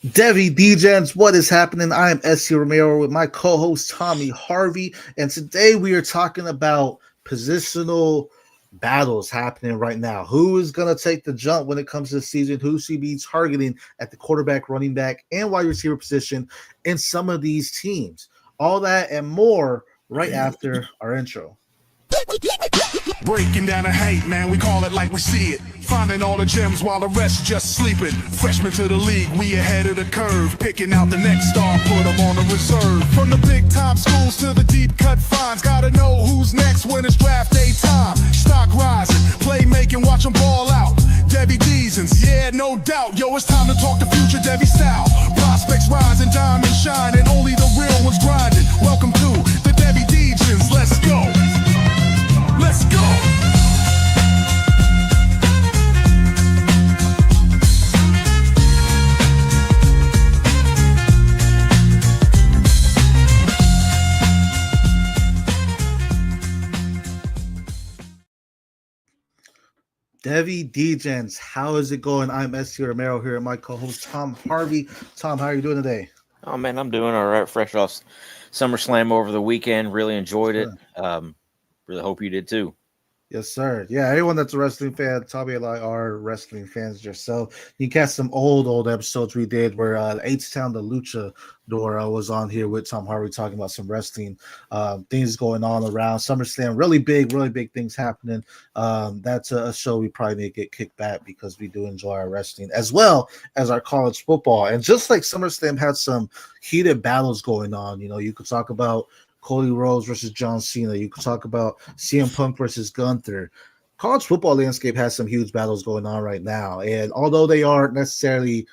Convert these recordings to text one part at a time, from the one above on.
Devy Degens, what is happening? I am SC Romero with my co-host Tommy Harvey, and today we are talking about positional battles happening right now. Who is going to take the jump when it comes to the season? Who should be targeting at the quarterback, running back, and wide receiver position in some of these teams? All that and more right after our intro. Breaking down the hate, man, we call it like we see it. Finding all the gems while the rest just sleeping. Freshmen to the league, we ahead of the curve. Picking out the next star, put them on the reserve. From the big time schools to the deep cut fines. Gotta know who's next when it's draft day time. Stock rising, playmaking, watch them ball out. Devy Degens, yeah, no doubt. Yo, it's time to talk the future Devy style. Prospects rising, diamonds shining. Only the real ones grinding. Welcome to the Devy Degens, let's go. Let's go! Devy Degens, how is it going? I'm SC Romero here, and my co-host Tom Harvey. Tom, how are you doing today? Oh man, I'm doing all right. Fresh off SummerSlam over the weekend, really enjoyed it. Really hope you did too. Yes, sir. Yeah, everyone that's a wrestling fan, Tommy and I are wrestling fans yourself. You can catch some old episodes we did where H-Town the Lucha Dora was on here with Tom Harvey talking about some wrestling things going on around SummerSlam. Really big things happening. That's a show we probably may get kicked back because we do enjoy our wrestling as well as our college football. And just like SummerSlam had some heated battles going on, you know, you could talk about Cody Rhodes versus John Cena. You could talk about CM Punk versus Gunther. College football landscape has some huge battles going on right now. And although they aren't necessarily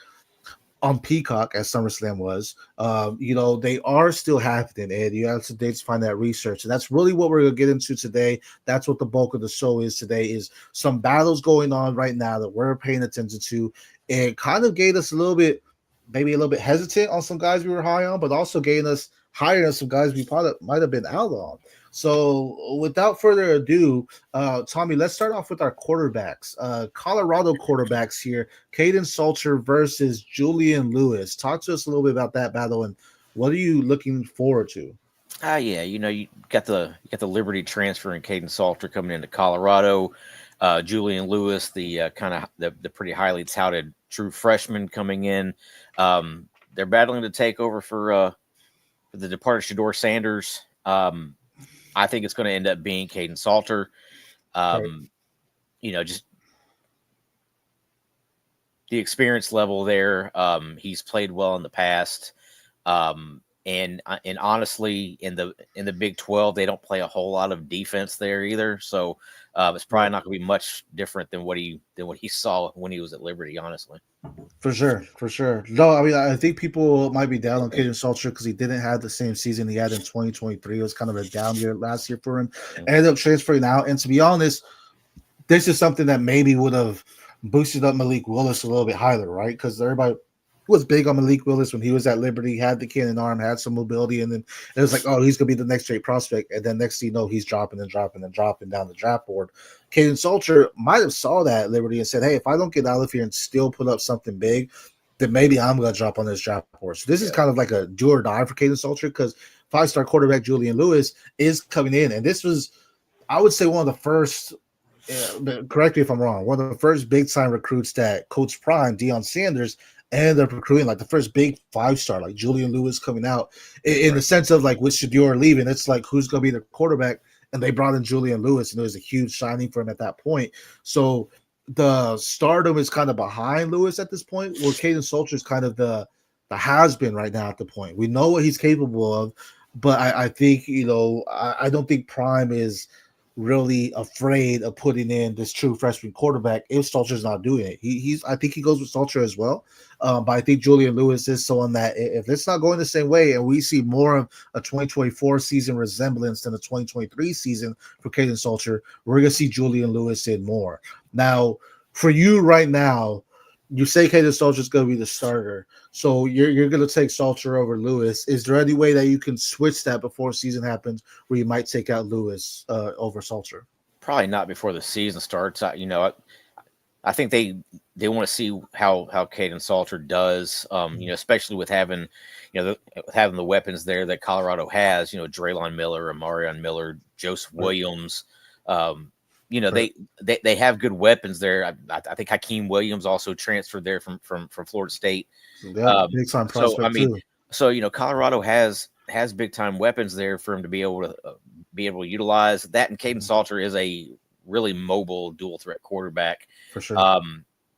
on Peacock as SummerSlam was, they are still happening. And you have to find that research. And that's really what we're going to get into today. That's what the bulk of the show is today, is some battles going on right now that we're paying attention to. And kind of gave us maybe a little bit hesitant on some guys we were high on, but also getting us higher than some guys we probably might have been out on. So without further ado, Tommy, let's start off with our quarterbacks. Colorado quarterbacks here, Caden Salter versus Julian Lewis. Talk to us a little bit about that battle and what are you looking forward to? You got the Liberty transfer and Caden Salter coming into Colorado. Julian Lewis, the pretty highly touted true freshman coming in. They're battling to take over for the departed Shedeur Sanders. I think it's going to end up being Caden Salter. Just the experience level there. He's played well in the past. And honestly, in the Big 12, they don't play a whole lot of defense there either. So it's probably not going to be much different than what he saw when he was at Liberty, honestly. For sure. No, I mean, I think people might be down on Caden Salter because he didn't have the same season he had in 2023. It was kind of a down year last year for him. Ended up transferring out. And to be honest, this is something that maybe would have boosted up Malik Willis a little bit higher, right? Because everybody was big on Malik Willis when he was at Liberty, had the cannon arm, had some mobility, and then it was like, oh, he's going to be the next great prospect. And then next thing you know, he's dropping down the draft board. Caden Salter might have saw that at Liberty and said, hey, if I don't get out of here and still put up something big, then maybe I'm going to drop on this draft board. So this is kind of like a do or die for Caden Salter because five-star quarterback Julian Lewis is coming in. And this was, I would say, one of the first, correct me if I'm wrong, one of the first big-time recruits that Coach Prime, Deion Sanders, and they're recruiting like the first big five-star, like Julian Lewis coming out in the sense of like with Shedeur leaving, it's like who's going to be the quarterback, and they brought in Julian Lewis, and it was a huge signing for him at that point. So the stardom is kind of behind Lewis at this point, where Caden Salter is kind of the has-been right now at the point. We know what he's capable of, but I think, I don't think Prime is really afraid of putting in this true freshman quarterback if Salter's not doing it. I think he goes with Salter as well. But I think Julian Lewis is someone that if it's not going the same way and we see more of a 2024 season resemblance than the 2023 season for Caden Salter, we're going to see Julian Lewis in more. Now, for you right now, you say Caden Salter is going to be the starter. So you're going to take Salter over Lewis. Is there any way that you can switch that before season happens where you might take out Lewis over Salter? Probably not before the season starts. I I think they want to see how Caden Salter does, especially with having, having the weapons there that Colorado has, Draylon Miller, Amarion Miller, Joseph Williams. They have good weapons there. I think Hakeem Williams also transferred there from Florida State. Big time prospect too. So Colorado has big time weapons there for him to be able to utilize that. And Caden Salter is a really mobile dual threat quarterback for sure.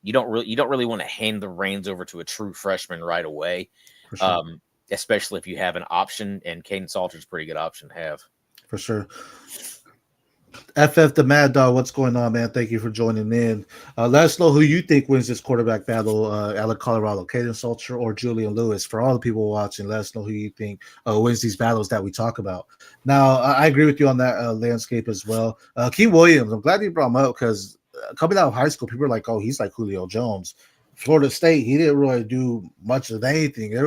You don't really want to hand the reins over to a true freshman right away, For sure. Especially if you have an option, and Caden Salter's a pretty good option to have. For sure. FF the Mad Dog, what's going on, man? Thank you for joining in. Let us know who you think wins this quarterback battle out of Colorado, Caden Salter or Julian Lewis. For all the people watching, let us know who you think wins these battles that we talk about. Now, I agree with you on that landscape as well. Keene Williams, I'm glad you brought him up because coming out of high school, people are like, oh, he's like Julio Jones. Florida State, he didn't really do much of anything.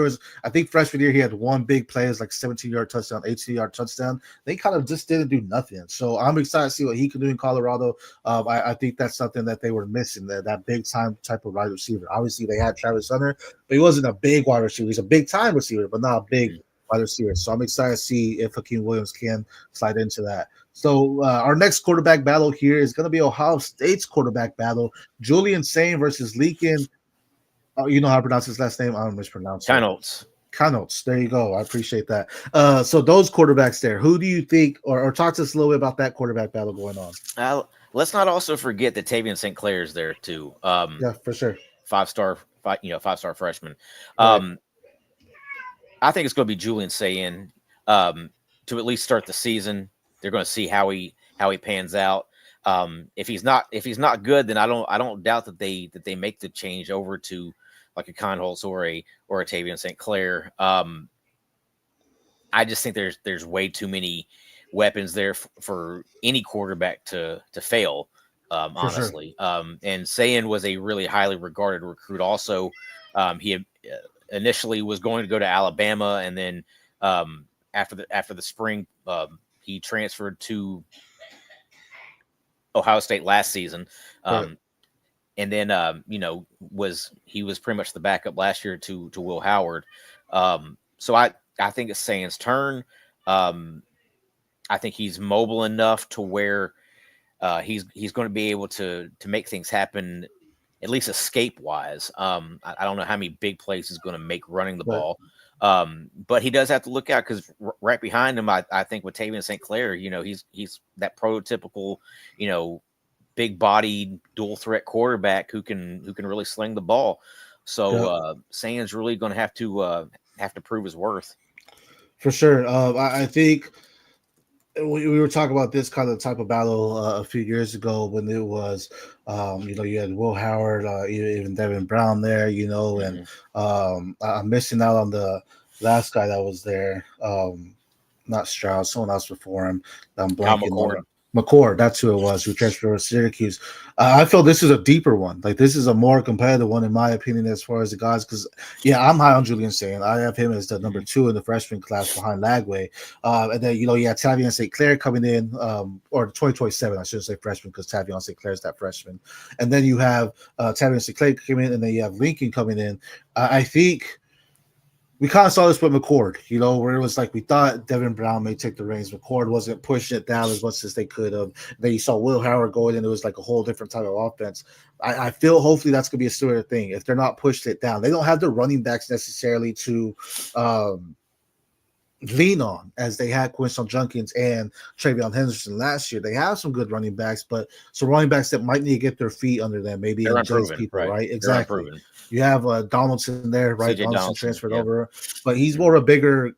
I think freshman year, he had one big play, it was like 17-yard touchdown, 18-yard touchdown. They kind of just didn't do nothing. So I'm excited to see what he can do in Colorado. I think that's something that they were missing, that big time type of wide receiver. Obviously, they had Travis Hunter, but he wasn't a big wide receiver. He's a big time receiver, but not a big wide receiver. So I'm excited to see if Hakeem Williams can slide into that. So our next quarterback battle here is going to be Ohio State's quarterback battle. Julian Sayin versus Lincoln. Oh, you know how to pronounce his last name? I don't mispronounce it. Kienholz. There you go. I appreciate that. So those quarterbacks there, who do you think, or talk to us a little bit about that quarterback battle going on? Let's not also forget that Tavien St. Clair is there too. Yeah, for sure. Five-star freshman. Right. I think it's going to be Julian Sayin to at least start the season. They're going to see how he pans out. If he's not good, then I don't doubt that they make the change over to like a Kienholz or a Tavien St. Clair. I just think there's way too many weapons there for any quarterback to fail. Honestly, sure. And Sayin was a really highly regarded recruit. Also, he initially was going to go to Alabama, and then after the spring, he transferred to Ohio State last season. Right. And then, he was pretty much the backup last year to Will Howard. So I think it's Sayin's turn. I think he's mobile enough to where he's going to be able to make things happen, at least escape wise. I don't know how many big plays he's going to make running the ball. But he does have to look out because right behind him, I think with Tavien St. Clair, he's that prototypical, big bodied dual threat quarterback who can really sling the ball. So Sayin's really going to have to prove his worth. For sure. I think we were talking about this kind of type of battle a few years ago when it was, you had Will Howard, even Devin Brown there, and I'm missing out on the last guy that was there. Not Strauss, someone else before him. I'm blanking on McCord, that's who it was, who transferred to Syracuse. I feel this is a deeper one. Like, this is a more competitive one, in my opinion, as far as the guys. Because, I'm high on Julian Sayin. I have him as the number 2 in the freshman class behind Lagway. And then, you had Tavien St. Clair coming in, or 2027, I shouldn't say freshman, because Tavien St. Clair is that freshman. And then you have Tavien St. Clair coming in, and then you have Lincoln coming in. I think we kind of saw this with McCord, where it was like we thought Devin Brown may take the reins. McCord wasn't pushing it down as much as they could have. Then you saw Will Howard go in, and it was like a whole different type of offense. I feel hopefully that's going to be a similar thing. If they're not pushed it down, they don't have the running backs necessarily to lean on as they had Quinton Junkins and Travion Henderson last year. They have some good running backs, but some running backs that might need to get their feet under them, maybe adjust people, right? Exactly. You have Donaldson there, right? Donaldson transferred over, but he's more a bigger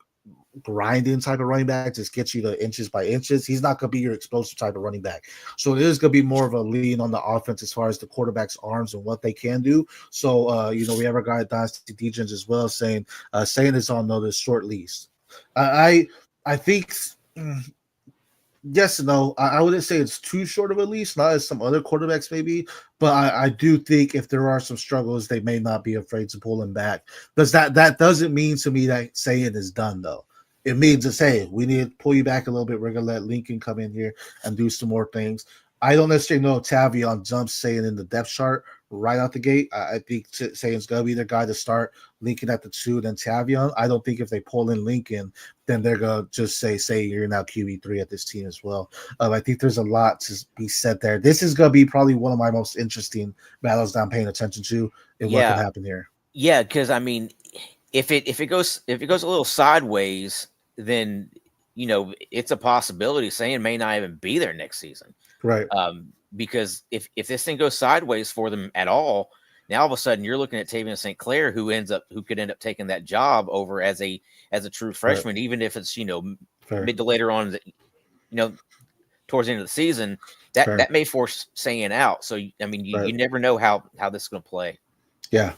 grinding type of running back, just gets you the inches by inches. He's not going to be your explosive type of running back. So it is going to be more of a lean on the offense as far as the quarterback's arms and what they can do. So, we have our guy, Devy Degens, as well, saying is on this short lease. I think yes and no. I wouldn't say it's too short of a leash, not as some other quarterbacks maybe, but I do think if there are some struggles, they may not be afraid to pull him back. Because that doesn't mean to me that Sayin is done, though. It means to say we need to pull you back a little bit. We're gonna let Lincoln come in here and do some more things. I don't necessarily know if Tavien jumps Sayin in the depth chart right out the gate. I think Sayin's going to be the guy to start Lincoln at the 2, then Tavien. I don't think if they pull in Lincoln, then they're going to just say you're now QB3 at this team as well. I think there's a lot to be said there. This is going to be probably one of my most interesting battles that I'm paying attention to and what can happen here. Yeah, because I mean, if it goes a little sideways, then it's a possibility Sayin may not even be there next season. Right. Because if this thing goes sideways for them at all, now all of a sudden you're looking at Tavien St. Clair, who could end up taking that job over as a true freshman, even if it's mid to later on, towards the end of the season. That may force Sayin out. So I mean, you never know how this is going to play. Yeah.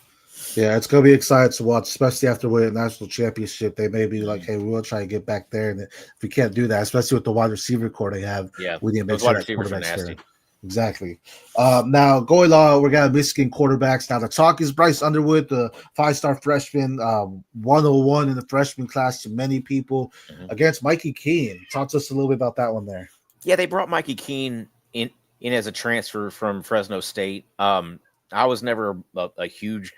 Yeah, it's going to be exciting to watch, especially after winning a national championship. They may be like, hey, we'll try to get back there. And if we can't do that, especially with the wide receiver core they have, we need to make sure that quarterback's there. Exactly. Now, going on, we got Michigan quarterbacks. Now, the talk is Bryce Underwood, the 5-star freshman, 101 in the freshman class to many people, against Mikey Keene. Talk to us a little bit about that one there. Yeah, they brought Mikey Keene in as a transfer from Fresno State. I was never a huge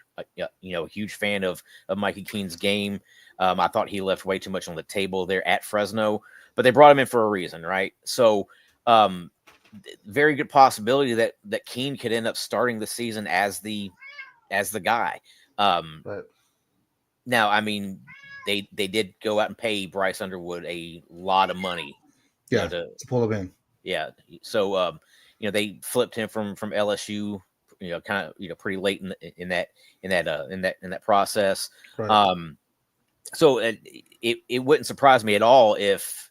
fan of Mikey Keene's game. I thought he left way too much on the table there at Fresno, but they brought him in for a reason, right? So, very good possibility that Keene could end up starting the season as the guy. Now, I mean, they did go out and pay Bryce Underwood a lot of money. To pull him in. Yeah. So, they flipped him from LSU, kind of, pretty late in that process. Right. So it wouldn't surprise me at all if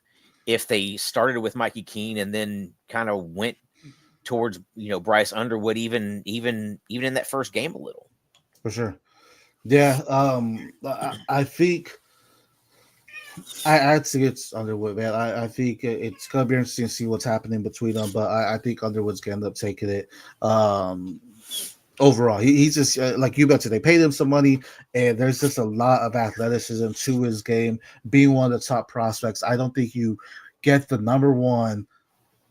they started with Mikey Keene and then kind of went towards Bryce Underwood even in that first game a little. For sure. Yeah. I think I think it's Underwood, man. I think it's gonna be interesting to see what's happening between them, but I think Underwood's gonna end up taking it. Overall, he's just like you mentioned, they paid him some money, and there's just a lot of athleticism to his game. Being one of the top prospects, I don't think you get the number one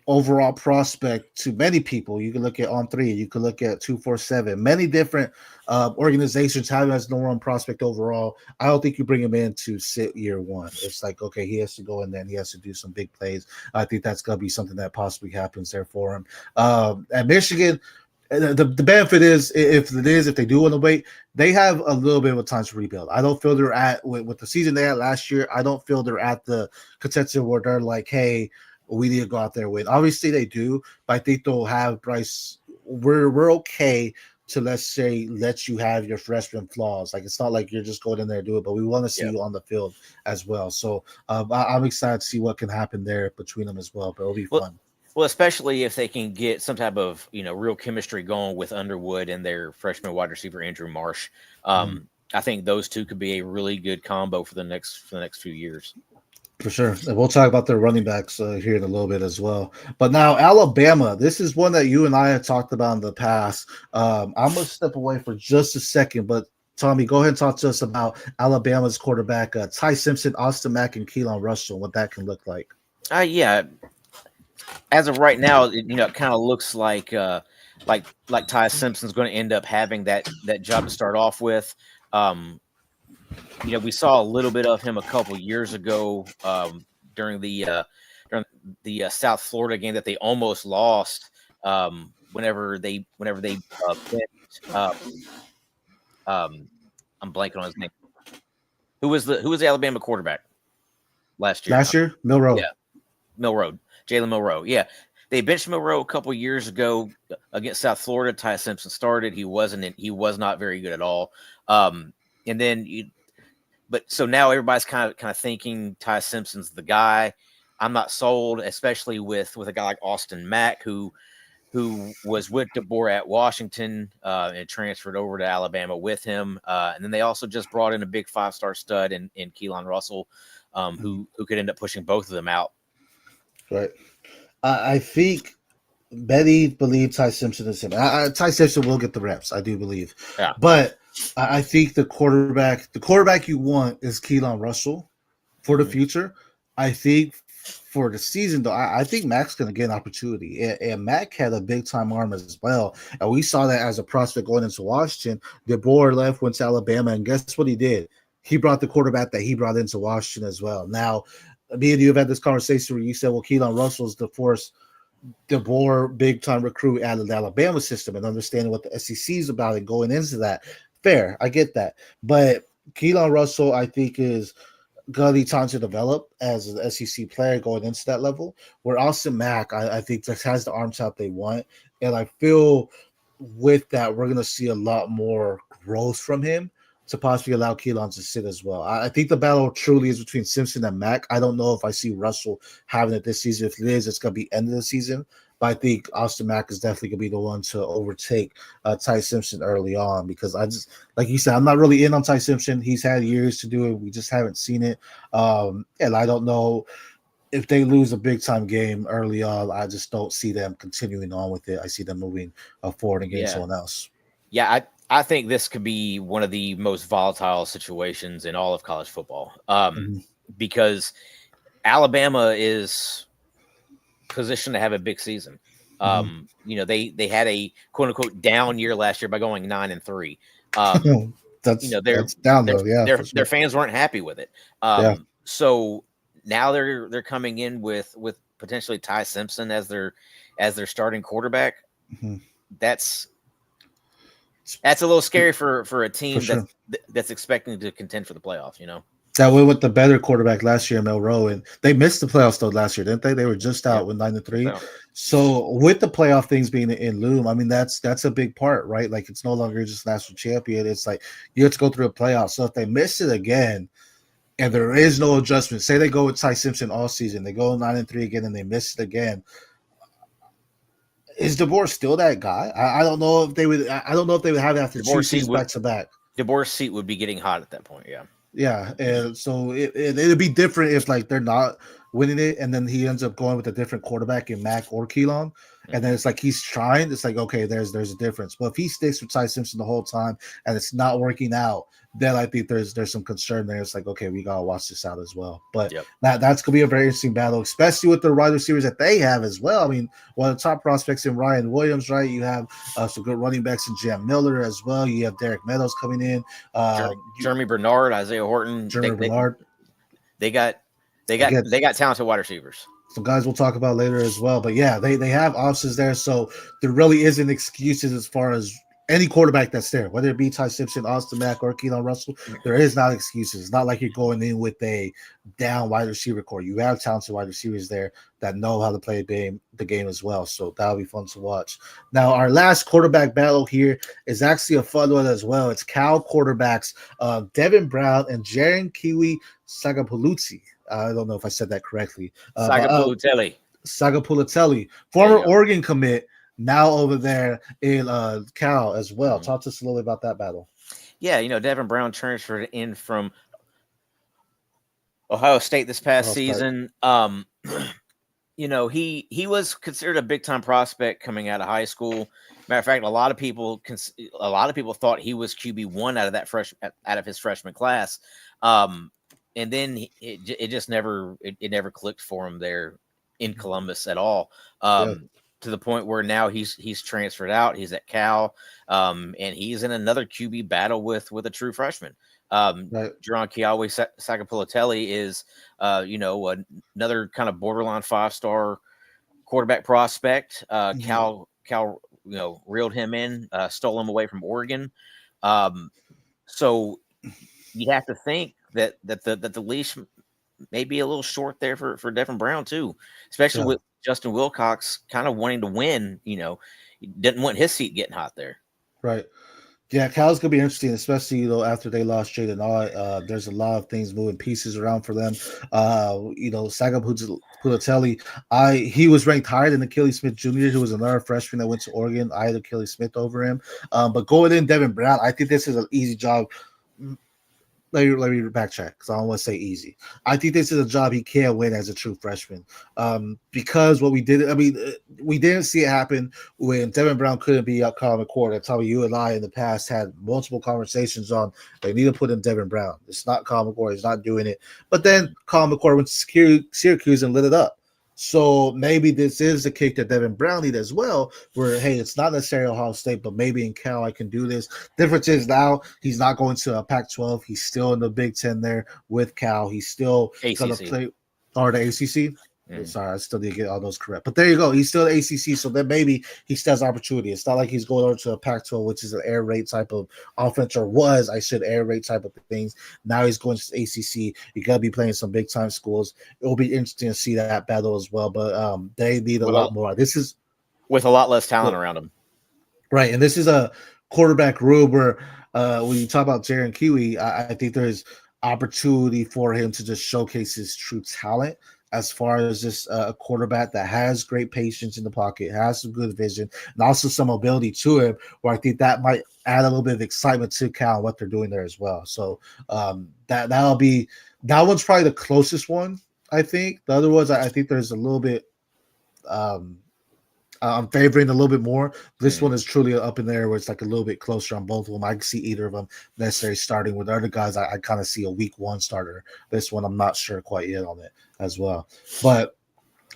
overall prospect to many people. You can look at On3, you can look at 247, many different organizations have him as number one prospect overall. I don't think you bring him in to sit year one. It's like, okay, he has to go in there and he has to do some big plays. I think that's going to be something that possibly happens there for him. At Michigan, the benefit is if they do want to wait, they have a little bit of time to rebuild. I don't feel they're at with the season they had last year. I don't feel they're at the contention where they're like, hey, we need to go out there and win. Obviously they do, but I think they'll have Bryce. We're okay to, let's say, let you have your freshman flaws. Like, it's not like you're just going in there and do it, but we want to see you on the field as well. So I'm excited to see what can happen there between them as well. But it'll be fun. Well, especially if they can get some type of, real chemistry going with Underwood and their freshman wide receiver, Andrew Marsh. I think those two could be a really good combo for the next few years. For sure. And we'll talk about their running backs here in a little bit as well. But now Alabama, this is one that you and I have talked about in the past. I'm going to step away for just a second, but Tommy, go ahead and talk to us about Alabama's quarterback, Ty Simpson, Austin Mack, and Keelon Russell, what that can look like. Yeah. As of right now, it kind of looks like Ty Simpson's going to end up having that job to start off with. We saw a little bit of him a couple years ago during the South Florida game that they almost lost. Whenever they picked, I'm blanking on his name. Who was the Alabama quarterback last year? Milroe. Yeah, Milroe. Jalen Milroe. Yeah. They benched Milroe a couple years ago against South Florida. Ty Simpson started. He was not very good at all. And then so now everybody's kind of thinking Ty Simpson's the guy. I'm not sold, especially with a guy like Austin Mack, who was with DeBoer at Washington and transferred over to Alabama with him. And then they also just brought in a big 5-star stud in Keelon Russell, who could end up pushing both of them out. Right. I think Betty believes Ty Simpson is him. Ty Simpson will get the reps, I do believe. Yeah. But I think the quarterback you want is Keelon Russell for the future. I think for the season, though, I think Mack's going to get an opportunity. And Mack had a big time arm as well. And we saw that as a prospect going into Washington. DeBoer left, went to Alabama, and guess what he did? He brought the quarterback that he brought into Washington as well. Now, me and you have had this conversation where you said, well, Keelon Russell's the force DeBoer big time recruit out of the Alabama system and understanding what the SEC is about and going into that. Fair, I get that. But Keelon Russell, I think, is going to be time to develop as an SEC player going into that level. Where Austin Mack, I think, just has the arm talent they want. And I feel with that, we're going to see a lot more growth from him to possibly allow Keelon to sit as well. I think the battle truly is between Simpson and Mack. I don't know if I see Russell having it this season. If it is, it's going to be end of the season. But I think Austin Mack is definitely going to be the one to overtake Ty Simpson early on because I just, like you said, I'm not really in on Ty Simpson. He's had years to do it. We just haven't seen it. And I don't know if they lose a big-time game early on. I just don't see them continuing on with it. I see them moving forward and getting someone else. Yeah, I think this could be one of the most volatile situations in all of college football because Alabama is positioned to have a big season. You know, they had a quote unquote down year last year by going 9-3. That's down though. Yeah, their fans weren't happy with it. So now they're coming in with potentially Ty Simpson as their starting quarterback. That's a little scary for a team that's expecting to contend for the playoffs, you know. That went with the better quarterback last year, Mel Rowe, and they missed the playoffs though last year, didn't they? They were just out with 9-3. So with the playoff things being in loom, I mean that's a big part, right? Like it's no longer just national champion. It's like you have to go through a playoff. So if they miss it again, and there is no adjustment, say they go with Ty Simpson all season, they go 9-3 again, and they miss it again. Is DeBoer still that guy? I don't know if they would. I don't know if they would have it after two seasons back to back. DeBoer's seat would be getting hot at that point. Yeah. Yeah, and so it'd be different if like they're not winning it, and then he ends up going with a different quarterback in Mack or Keelon, and then it's like he's trying. It's like okay, there's a difference. But if he sticks with Ty Simpson the whole time and it's not working out, then I think there's some concern there. It's like okay, we gotta watch this out as well. But that's gonna be a very interesting battle, especially with the wide receivers that they have as well. I mean, one of the top prospects in Ryan Williams, right? You have some good running backs in Jam Miller as well. You have Derek Meadows coming in, Jeremy Bernard, Isaiah Horton. Bernard. They got talented wide receivers. Some guys we'll talk about later as well. But yeah, they have options there. So there really isn't excuses as far as any quarterback that's there, whether it be Ty Simpson, Austin Mack, or Keelon Russell, there is not excuses. It's not like you're going in with a down wide receiver core. You have talented wide receivers there that know how to play the game as well. So that'll be fun to watch. Now, our last quarterback battle here is actually a fun one as well. It's Cal quarterbacks, Devin Brown and Jaron-Keawe Sagapolutele. I don't know if I said that correctly. Sagapolutele, former Oregon commit, now over there in Cal as well. Talk to us a little bit about that battle. Yeah, you know, Devin Brown transferred in from Ohio State this past season. You know, he was considered a big time prospect coming out of high school. Matter of fact, a lot of people thought he was QB1 out of his freshman class. And then it just never clicked for him there in Columbus at all. To the point where now he's transferred out. He's at Cal, and he's in another QB battle with a true freshman. Jaron-Keawe Sagapolutele is, another kind of borderline 5-star quarterback prospect. Cal, reeled him in, stole him away from Oregon. So you have to think that the leash may be a little short there for Devin Brown too, especially with Justin Wilcox kind of wanting to win. You know, he didn't want his seat getting hot there. Right. Yeah, Cal's gonna be interesting, especially after they lost Jaden. There's a lot of things moving pieces around for them. Sagapolutele, he was ranked higher than Achilles Smith Jr., who was another freshman that went to Oregon. I had Achilles Smith over him. But going in Devin Brown, I think this is an easy job. Let me backtrack because I don't want to say easy. I think this is a job he can't win as a true freshman because what we did, we didn't see it happen when Devin Brown couldn't be up Colin McCord. That's how you and I in the past had multiple conversations on they need to put in Devin Brown. It's not Colin McCord. He's not doing it. But then Colin McCord went to Syracuse and lit it up. So maybe this is the kick that Devin Brown need as well, where, hey, it's not necessarily Ohio State, but maybe in Cal I can do this. Difference is now he's not going to a Pac-12. He's still in the Big Ten there with Cal. He's still going to ACC. play – or the ACC? Mm. Sorry, I still need to get all those correct. But there you go. He's still the ACC, so then maybe he still has opportunity. It's not like he's going over to a Pac-12, which is an air raid type of offense, or was, I should, air raid type of things. Now he's going to the ACC. You got to be playing some big-time schools. It will be interesting to see that battle as well, but they need a lot more. This is with a lot less talent around him. Right, and this is a quarterback room where when you talk about Jaron-Keawe, I think there's opportunity for him to just showcase his true talent as far as just a quarterback that has great patience in the pocket, has some good vision, and also some mobility to him, where I think that might add a little bit of excitement to Cal and what they're doing there that well. So that one's probably the closest one, I think. The other ones, I think there's a little bit I'm favoring a little bit more. This one is truly up in there where it's like a little bit closer on both of them. I can see either of them necessarily starting. With other guys, I kind of see a week one starter. This one, I'm not sure quite yet on it as well. But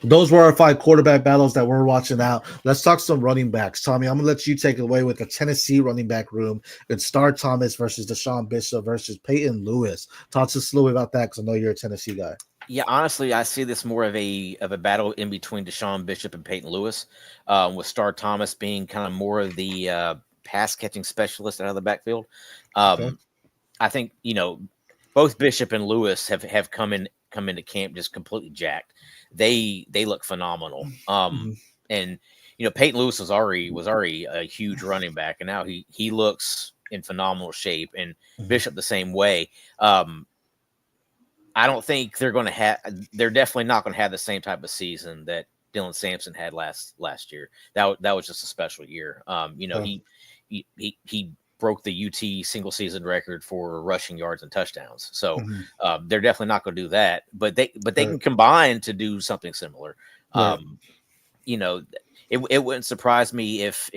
those were our 5 quarterback battles that we're watching out. Let's talk some running backs. Tommy, I'm going to let you take it away with the Tennessee running back room. It's Star Thomas versus Deshaun Bishop versus Peyton Lewis. Talk to us a little bit about that because I know you're a Tennessee guy. Yeah, honestly, I see this more of a battle in between Deshaun Bishop and Peyton Lewis, with Star Thomas being kind of more of the pass catching specialist out of the backfield. Okay. I think both Bishop and Lewis have come into camp just completely jacked. They look phenomenal. And Peyton Lewis was already a huge running back, and now he looks in phenomenal shape, and Bishop the same way. I don't think they're definitely not going to have the same type of season that Dylan Sampson had last year. That was just a special year. He broke the UT single season record for rushing yards and touchdowns. So they're definitely not going to do that, but they can combine to do something similar. Right. It wouldn't surprise me if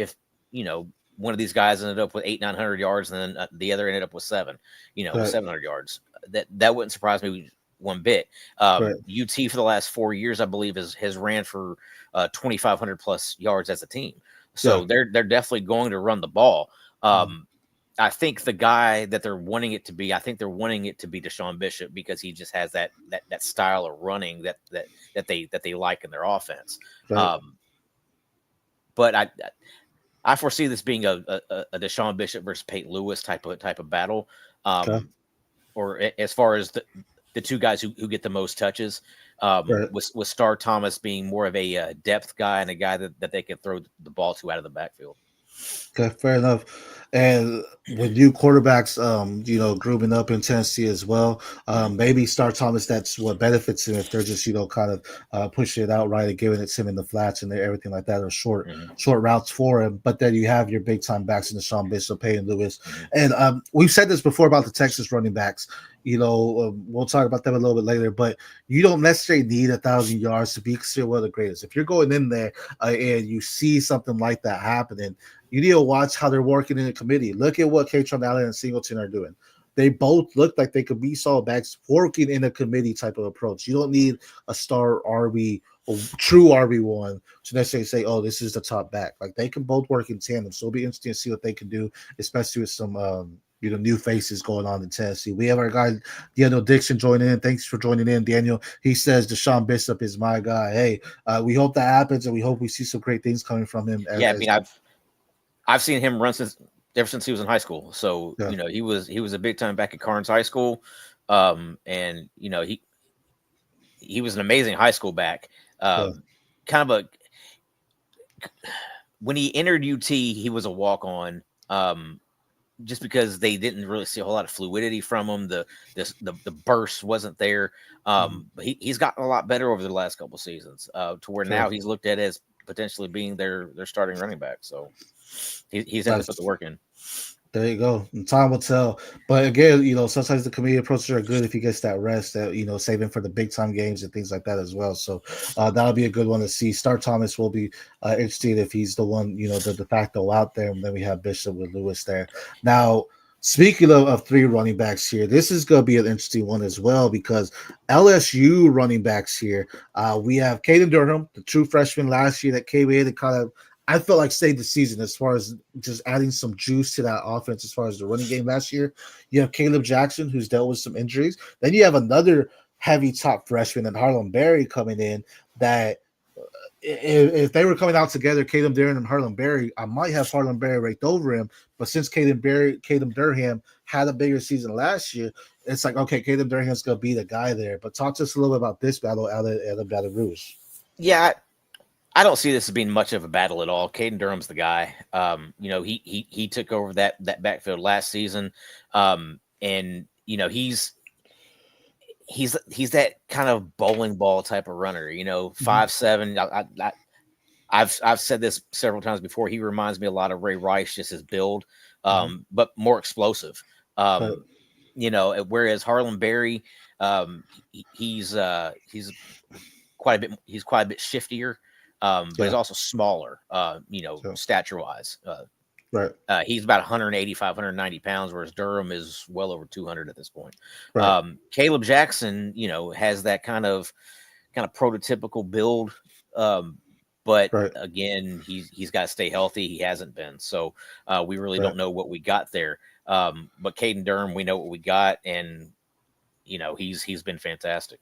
one of these guys ended up with 800-900 yards and then the other ended up with 700 yards. That wouldn't surprise me one bit. Right. UT for the last 4 years, I believe, has ran for 2,500 plus yards as a team. So they're definitely going to run the ball. I think the guy that they're wanting it to be, Deshaun Bishop, because he just has that style of running that they like in their offense. Right. But I foresee this being a Deshaun Bishop versus Peyton Lewis type of battle. Or as far as the two guys who get the most touches, with Star Thomas being more of a depth guy and a guy that they can throw the ball to out of the backfield. Okay, fair enough. And with you quarterbacks, grouping up in Tennessee as well, maybe Star Thomas, that's what benefits him if they're just, kind of pushing it out right and giving it to him in the flats and everything like that, or short routes for him. But then you have your big time backs in the Deshaun Bishop, Peyton Lewis. And we've said this before about the Texas running backs. We'll talk about them a little bit later, but you don't necessarily need 1,000 yards to be considered one of the greatest. If you're going in there and you see something like that happening, you need to watch how they're working in the committee. Look at what Katron Allen and Singleton are doing. They both look like they could be solid backs working in a committee type of approach. You don't need a star RB, a true RB1 to necessarily say, oh, this is the top back. Like, they can both work in tandem. So it'll be interesting to see what they can do, especially with some new faces going on in Tennessee. We have our guy Daniel Dixon joining in. Thanks for joining in, Daniel. He says Deshaun Bishop is my guy. Hey, we hope that happens, and we hope we see some great things coming from him. I've seen him run ever since he was in high school. So he was a big time back at Carnes High School, and he was an amazing high school back. When he entered UT, he was a walk on. Just because they didn't really see a whole lot of fluidity from him, the burst wasn't there. But he's gotten a lot better over the last couple of seasons, to where now he's looked at as potentially being their starting running back. So he's had to put the work in. There you go. And time will tell. But again, sometimes the committee approaches are good if he gets that rest, that saving for the big time games and things like that as well. So that'll be a good one to see. Star Thomas will be interested if he's the one, the de facto out there. And then we have Bishop with Lewis there. Now, Speaking of three running backs here, this is going to be an interesting one as well because LSU running backs here, we have Caden Durham, the true freshman last year that came in and kind of, I felt like saved the season as far as just adding some juice to that offense as far as the running game last year. You have Caleb Jackson, who's dealt with some injuries. Then you have another heavy top freshman and Harlem Berry coming in that if they were coming out together, Caden Durham and Harlem Berry, I might have Harlem Berry ranked over him. But since Caden Durham had a bigger season last year, it's like, okay, Caden Durham's going to be the guy there. But talk to us a little bit about this battle out of Baton Rouge. Yeah, I don't see this as being much of a battle at all. Caden Durham's the guy. He took over that backfield last season, and he's that kind of bowling ball type of runner. 5'7". I've said this several times before. He reminds me a lot of Ray Rice, just his build, but more explosive. Whereas Harlem Berry, he's quite a bit shiftier, but he's also smaller. Stature wise. Right. He's about 185, 190 pounds, whereas Durham is well over 200 at this point. Right. Caleb Jackson, has that kind of prototypical build. But again, he's got to stay healthy. He hasn't been. So we really don't know what we got there. But Caden Durham, we know what we got. And, he's been fantastic.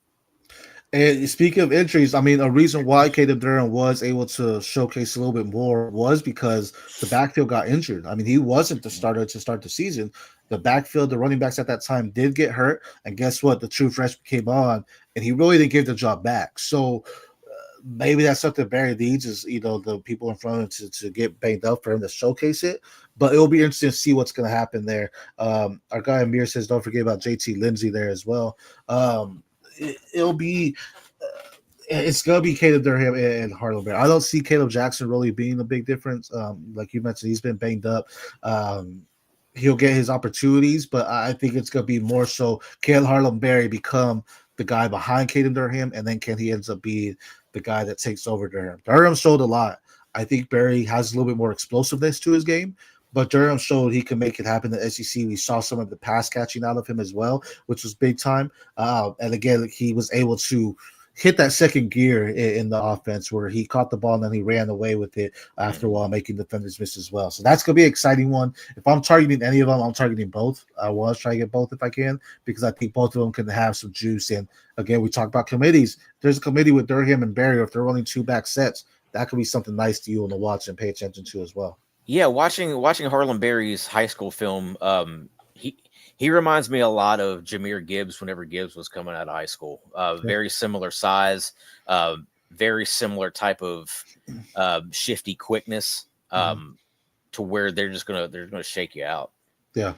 And speaking of injuries, I mean, a reason why Caden Durham was able to showcase a little bit more was because the backfield got injured. I mean, he wasn't the starter to start the season. The backfield, the running backs at that time did get hurt. And guess what? The true freshman came on, and he really didn't give the job back. So maybe that's something Barry needs is, the people in front of him to get banged up for him to showcase it. But it'll be interesting to see what's going to happen there. Our guy Amir says, don't forget about JT Lindsay there as well. It'll be it's gonna be Caleb Durham and Harlem Berry. I don't see Caleb Jackson really being a big difference. Like you mentioned, he's been banged up. He'll get his opportunities, but I think it's gonna be more so can Harlem Berry become the guy behind Caden Durham, and then can he ends up being the guy that takes over Durham. Durham showed a lot. I think Berry has a little bit more explosiveness to his game. But Durham showed he can make it happen at SEC. We saw some of the pass catching out of him as well, which was big time. And again, he was able to hit that second gear in the offense where he caught the ball and then he ran away with it after a while, making defenders miss as well. So that's going to be an exciting one. If I'm targeting any of them, I'm targeting both. I was trying to get both if I can because I think both of them can have some juice. And again, we talk about committees. There's a committee with Durham and Berry. If they're running two back sets, that could be something nice to you on the watch and pay attention to as well. Yeah, watching Harlem Berry's high school film, he reminds me a lot of Jahmyr Gibbs whenever Gibbs was coming out of high school. Very similar size, very similar type of shifty quickness, to where they're gonna shake you out. Yeah.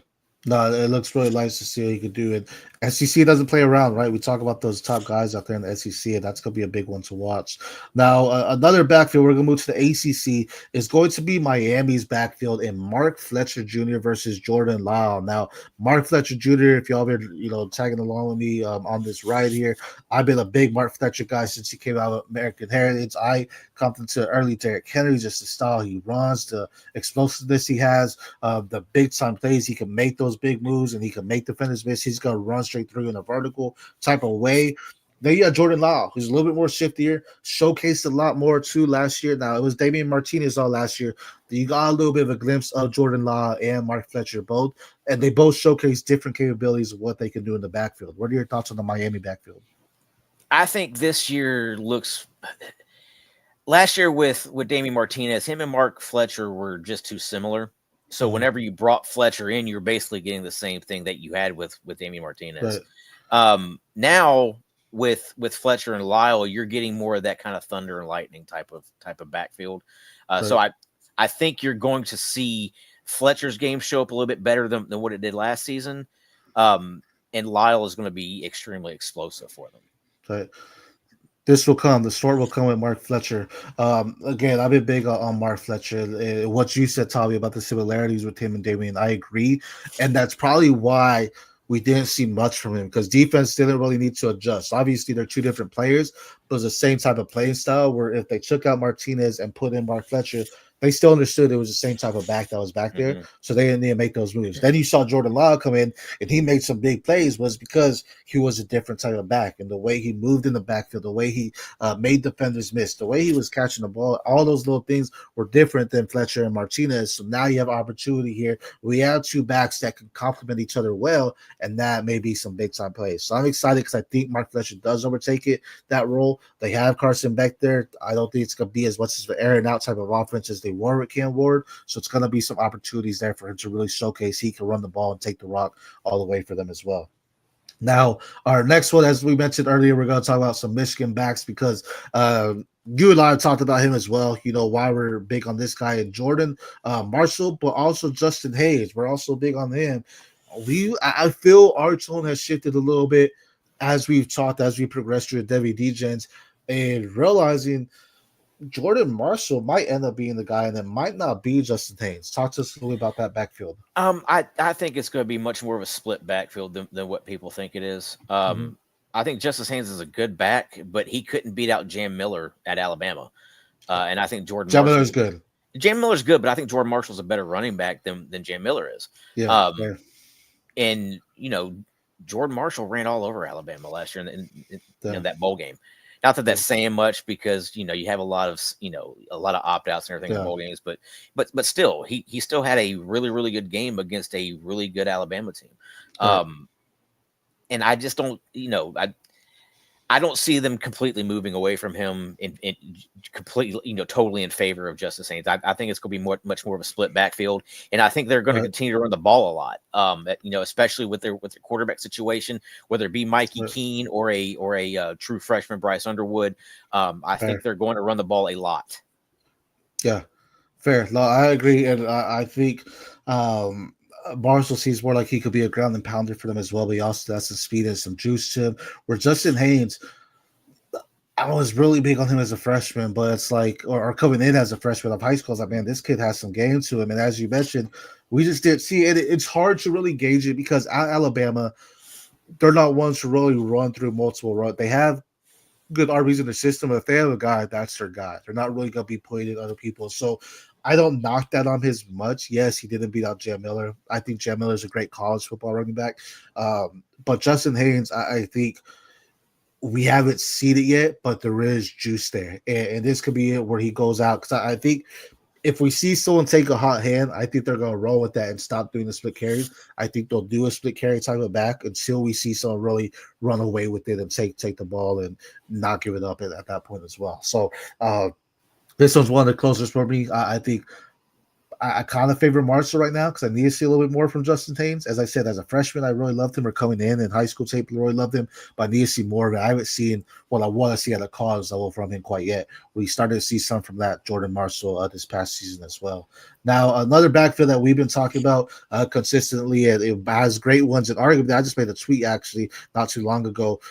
No, it looks really nice to see what he could do. And SEC doesn't play around, right? We talk about those top guys out there in the SEC, and that's going to be a big one to watch. Now, another backfield, we're going to move to the ACC, is going to be Miami's backfield in Mark Fletcher Jr. versus Jordan Lyle. Now, Mark Fletcher Jr., if y'all been, tagging along with me on this ride here, I've been a big Mark Fletcher guy since he came out of American Heritage. I come to early Derrick Henry, just the style he runs, the explosiveness he has, the big-time plays. He can make those big moves and he can make defenders miss. He's going to run straight through in a vertical type of way. Then you got Jordan Lyle, who's a little bit more shiftier, showcased a lot more too last year. Now, it was Damian Martinez all last year. You got a little bit of a glimpse of Jordan Lyle and Mark Fletcher both, and they both showcase different capabilities of what they can do in the backfield. What are your thoughts on the Miami backfield? I think this year looks – last year with Damian Martinez, him and Mark Fletcher were just too similar. So whenever you brought Fletcher in, you're basically getting the same thing that you had with Damian Martinez. Right. Now with Fletcher and Lyle, you're getting more of that kind of thunder and lightning type of backfield. Right. So I think you're going to see Fletcher's game show up a little bit better than what it did last season. And Lyle is going to be extremely explosive for them. Right. This will come. The short will come with Mark Fletcher. Again, I've been big on Mark Fletcher. What you said, Tommy, about the similarities with him and Damian, I agree. And that's probably why we didn't see much from him because defense didn't really need to adjust. Obviously, they're two different players, but it's the same type of playing style where if they took out Martinez and put in Mark Fletcher, they still understood it was the same type of back that was back there, Mm-hmm. so they didn't need to make those moves. Then you saw Jordan Lyle come in, and he made some big plays, was because he was a different type of back, and the way he moved in the backfield, the way he made defenders miss, the way he was catching the ball, all those little things were different than Fletcher and Martinez. So now you have opportunity here. We have two backs that can complement each other well, and that may be some big time plays. So I'm excited because I think Mark Fletcher does overtake that role. They have Carson back there. I don't think it's going to be as much as the air and out type of offense as they were with Cam Ward. So it's going to be some opportunities there for him to really showcase he can run the ball and take the rock all the way for them as well. Now, our next one, as we mentioned earlier, we're going to talk about some Michigan backs because you and I have talked about him as well. You know, why we're big on this guy and Jordan Marshall, but also Justin Haynes. We're also big on him. I feel our tone has shifted a little bit as we've talked, as we progressed through the Devy Degens, and realizing Jordan Marshall might end up being the guy, and it might not be Justin Haynes. Talk to us a little bit about that backfield. I think it's going to be much more of a split backfield than what people think it is. I think Justice Haynes is a good back, but he couldn't beat out Jam Miller at Alabama. And I think Jam Miller's good. Jam Miller's good, but I think Jordan Marshall's a better running back than Jam Miller is. Yeah. And, you know, Jordan Marshall ran all over Alabama last year in that bowl game. Not that that's saying much because, you know, you have a lot of opt-outs and everything in bowl games, but still, he still had a really, really good game against a really good Alabama team. And I just don't, you know, I don't see them completely moving away from him in completely, you know, totally in favor of Justice Haynes. I think it's going to be much more of a split backfield, and I think they're going to continue to run the ball a lot. You know, especially with their quarterback situation, whether it be Mikey, Keene or a true freshman Bryce Underwood. I think they're going to run the ball a lot. Yeah, fair. No, I agree, and I think Marshall seems more like he could be a ground and pounder for them as well, but he also has some speed and some juice to him. Where Justin Haynes, I was really big on him as a freshman, but it's like, or coming in as a freshman of high school, I was like, man, this kid has some game to him. And as you mentioned, we just didn't see it. It's hard to really gauge it because at Alabama, they're not ones to really run through multiple runs. They have good RBs in the system, but if they have a guy, that's their guy. They're not really going to be putting other people. So I don't knock that on his much. Yes, he didn't beat out Jam Miller. I think Jam Miller is a great college football running back. But Justin Haynes, I think we haven't seen it yet, but there is juice there. And this could be it where he goes out. Because I think if we see someone take a hot hand, I think they're going to roll with that and stop doing the split carries. I think they'll do a split carry type of back until we see someone really run away with it and take the ball and not give it up at that point as well. So this one's one of the closest for me. I think I kind of favor Marshall right now because I need to see a little bit more from Justin Haynes. As I said, as a freshman, I really loved him. Or coming in high school tape, I really loved him. But I need to see more of it. I haven't seen what I want to see at a college level from him quite yet. We started to see some from that Jordan Marshall this past season as well. Now, another backfield that we've been talking about consistently, and it has great ones. And arguably, I just made a tweet actually not too long ago.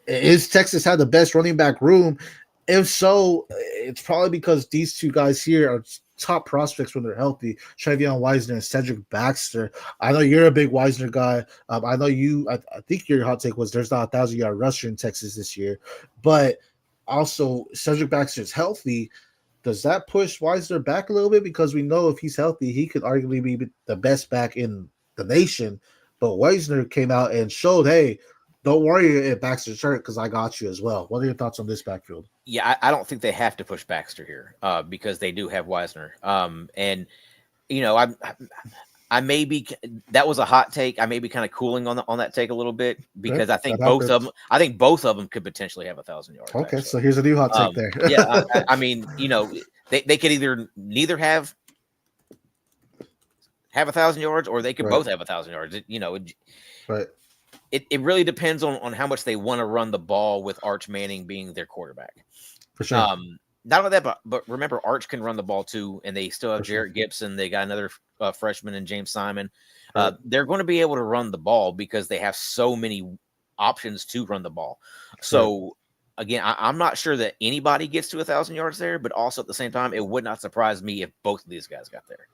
Is Texas had the best running back room? If so, it's probably because these two guys here are top prospects when they're healthy. Tavien Wisner and Cedric Baxter. I know you're a big Wisner guy. I know you. I think your hot take was there's not a 1,000-yard rusher in Texas this year, but also Cedric Baxter is healthy. Does that push Wisner back a little bit? Because we know if he's healthy, he could arguably be the best back in the nation. But Wisner came out and showed, hey, don't worry if Baxter's hurt because I got you as well. What are your thoughts on this backfield? Yeah, I don't think they have to push Baxter here because they do have Wisner. And, you know, I may be – that was a hot take. I may be kind of cooling on that take a little bit because I think both of them could potentially have 1,000 yards. Okay, actually. So here's a new hot take there. Yeah, I mean, you know, they could neither have 1,000 yards or they could both have 1,000 yards. It really depends on how much they want to run the ball with Arch Manning being their quarterback. For sure. Not only that, but remember, Arch can run the ball too, and they still have Jarrett Gibson. They got another freshman in James Simon. They're going to be able to run the ball because they have so many options to run the ball. So, again, I'm not sure that anybody gets to 1,000 yards there, but also at the same time, it would not surprise me if both of these guys got there.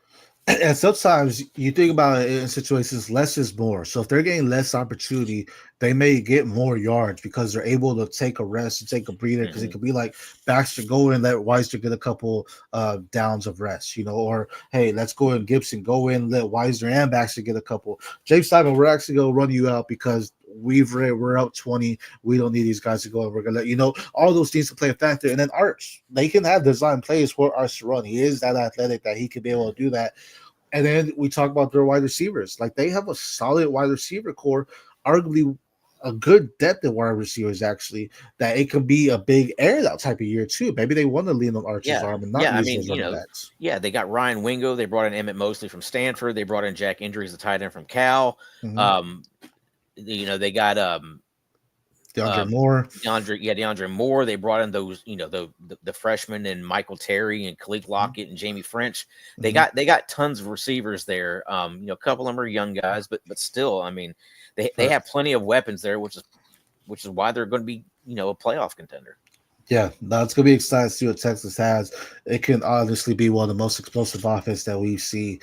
And sometimes you think about it in situations, less is more. So if they're getting less opportunity, they may get more yards because they're able to take a rest and take a breather. Because it could be like Baxter go in, let Wisner get a couple downs of rest, or hey, let's go in Gibson, go in, let Wisner and Baxter get a couple. James Simon, we're actually gonna run you out because we're up 20. We don't need these guys to go, and we're gonna let all those things to play a factor. And then Arch, they can have design plays for Arch to run. He is that athletic that he could be able to do that. And then we talk about their wide receivers. Like they have a solid wide receiver core, arguably a good depth of wide receivers, actually, that it could be a big air out type of year too. Maybe they want to lean on Arch's arm and not use those running backs. Yeah, they got Ryan Wingo. They brought in Emmett Mosley from Stanford. They brought in Jack Injuries, the tight end from Cal. Mm-hmm. They got DeAndre Moore. DeAndre Moore. They brought in those, the freshmen and Michael Terry and Khalil Lockett and Jamie French. They got tons of receivers there. A couple of them are young guys, but still, I mean, they have plenty of weapons there, which is why they're going to be, a playoff contender. Yeah, that's going to be exciting to see what Texas has. It can honestly be one of the most explosive offense that we see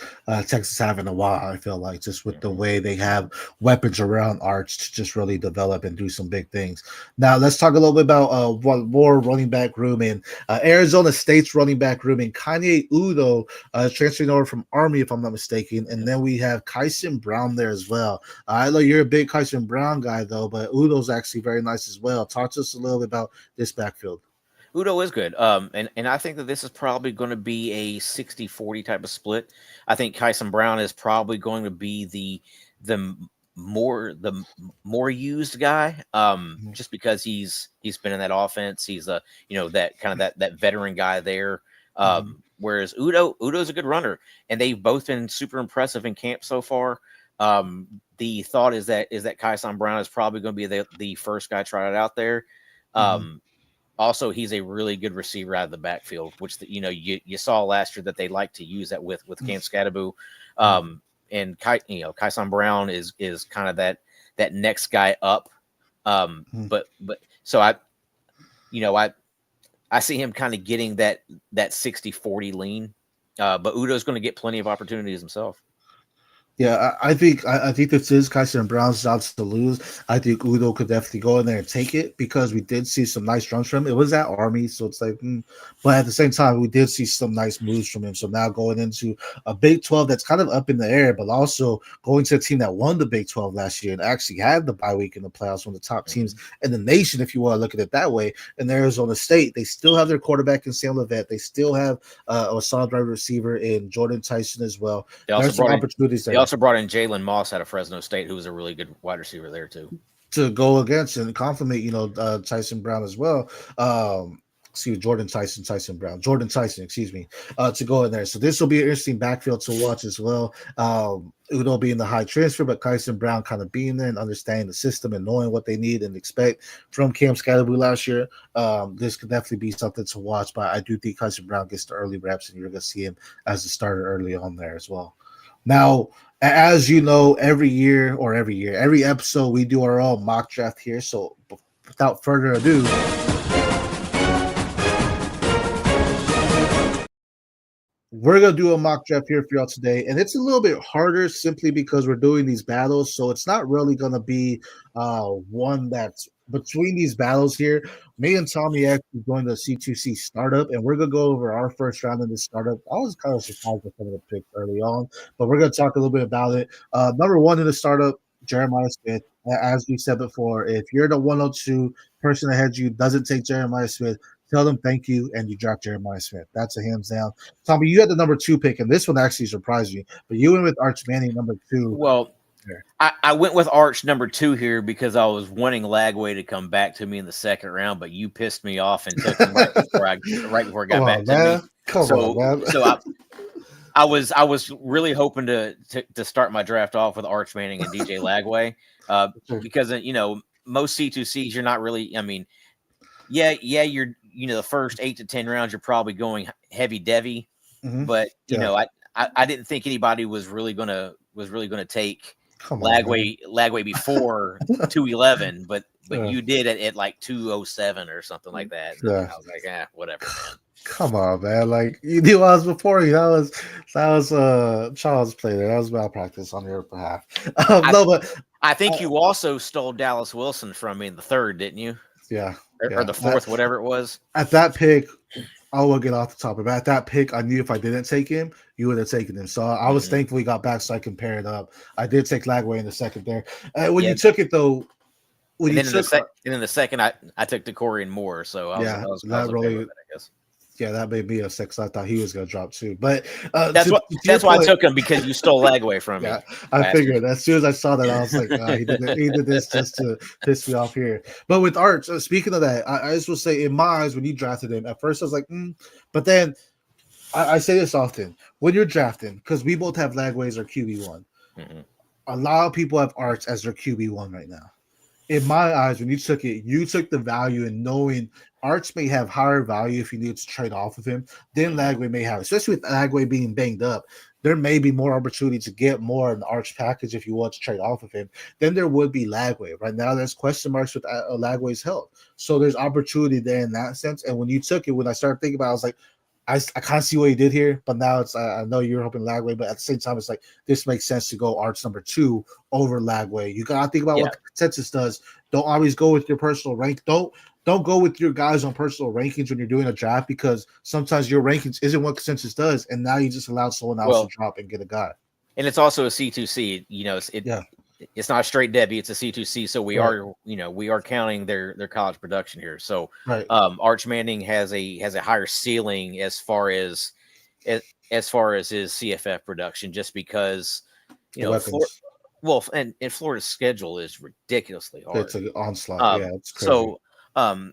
Texas have in a while, I feel like, just with the way they have weapons around Arch to just really develop and do some big things. Now, let's talk a little bit about one more running back room in Arizona State's running back room in Kanye Udoh transferring over from Army, if I'm not mistaken. And then we have Kyson Brown there as well. I know you're a big Kyson Brown guy, though, but Udoh's actually very nice as well. Talk to us a little bit about this backfield. Udoh is good. And I think that this is probably going to be a 60-40 type of split. I think Kyson Brown is probably going to be the more used guy, just because he's been in that offense. He's that kind of that veteran guy there. Whereas Udoh's a good runner, and they've both been super impressive in camp so far. The thought is that Kyson Brown is probably going to be the first guy tried out there. Also, he's a really good receiver out of the backfield, which you saw last year that they like to use that with Cam Scadaboo. And Kyson Brown is kind of that next guy up. But so I see him kind of getting that 60-40 lean. But Udoh's going to get plenty of opportunities himself. Yeah, I think this is Kyson Brown's job to lose. I think Udoh could definitely go in there and take it because we did see some nice runs from him. It was at Army, so it's like, but at the same time, we did see some nice moves from him. So now going into a Big 12 that's kind of up in the air, but also going to a team that won the Big 12 last year and actually had the bye week in the playoffs, one of the top teams in the nation, if you want to look at it that way. In Arizona State, they still have their quarterback in Sam Levet. They still have a solid wide receiver in Jordan Tyson as well. There's some opportunities there. They also brought in Jalen Moss out of Fresno State, who was a really good wide receiver there too, to go against and compliment, Tyson Brown as well. Jordan Tyson Brown, to go in there. So this will be an interesting backfield to watch as well. Udoh being the high transfer, but Kyson Brown kind of being there and understanding the system and knowing what they need and expect from Cam Scadaboo last year. This could definitely be something to watch, but I do think Kyson Brown gets the early reps and you're going to see him as a starter early on there as well. Now, as you know, every episode, we do our own mock draft here. So without further ado, we're going to do a mock draft here for y'all today. And it's a little bit harder simply because we're doing these battles. So it's not really going to be one that's between these battles here. Me and Tommy actually joined the C2C startup, and we're going to go over our first round in this startup. I was kind of surprised with some of the picks early on, but we're going to talk a little bit about it. Number one in the startup, Jeremiah Smith. As we said before, if you're the 102 person ahead of you doesn't take Jeremiah Smith, tell them thank you, and you draft Jeremiah Smith. That's a hands down. Tommy, you had the number 2 pick, and this one actually surprised me. But you went with Arch Manning, number 2. Well, I went with Arch number 2 here because I was wanting Lagway to come back to me in the second round, but you pissed me off and took him right before it got back to me. So I was really hoping to start my draft off with Arch Manning and DJ Lagway because most C2Cs you're not really. I mean, you're the first 8 to 10 rounds you're probably going heavy Devy, but I didn't think anybody was really gonna take Lagway before 211, but you did it at like 207 or something like that. And I was like, whatever, man. Come on, man. Like you knew I was before you. That was child's play there. That was malpractice on your behalf. I, No, but I think you also stole Dallas Wilson from me in the third, didn't you? yeah, Or the fourth, whatever it was. At that pick, I will get off the topic. But at that pick, I knew if I didn't take him, you would have taken him. So I was thankful he got back so I can pair it up. I did take Lagway in the second there. When you took it though, and then in the second, I took DeCorian Moore. So I was that okay really, with that, I guess. Yeah, that made me upset because I thought he was going to drop too. But that's why I took him, because you stole Lagway from me. Yeah, I figured as soon as I saw that, I was like, he did this just to piss me off here. But with Arch, speaking of that, I just will say, in my eyes, when you drafted him, at first I was like, but then I say this often when you're drafting, because we both have Lagway as our QB1. A lot of people have Arch as their QB1 right now. In my eyes, when you took the value in knowing Arch may have higher value if you need to trade off of him than Lagway may have, especially with Lagway being banged up. There may be more opportunity to get more in the Arch package if you want to trade off of him than there would be Lagway. Right now, there's question marks with Lagway's health. So there's opportunity there in that sense. And when you took it, when I started thinking about it, I was like, I kind of see what he did here, but now it's I know you're hoping Lagway, but at the same time, it's like this makes sense to go Arch number 2 over Lagway. You gotta think about what the consensus does. Don't always go with your personal rank. Don't go with your guys on personal rankings when you're doing a draft, because sometimes your rankings isn't what consensus does, and now you just allowed someone else to drop and get a guy. And it's also a C2C. You know, it's not a straight Devy, it's a C2C. So we are counting their college production here. So Arch Manning has a higher ceiling as far as his CFF production, just because and Florida's schedule is ridiculously hard. It's an onslaught. It's crazy. So I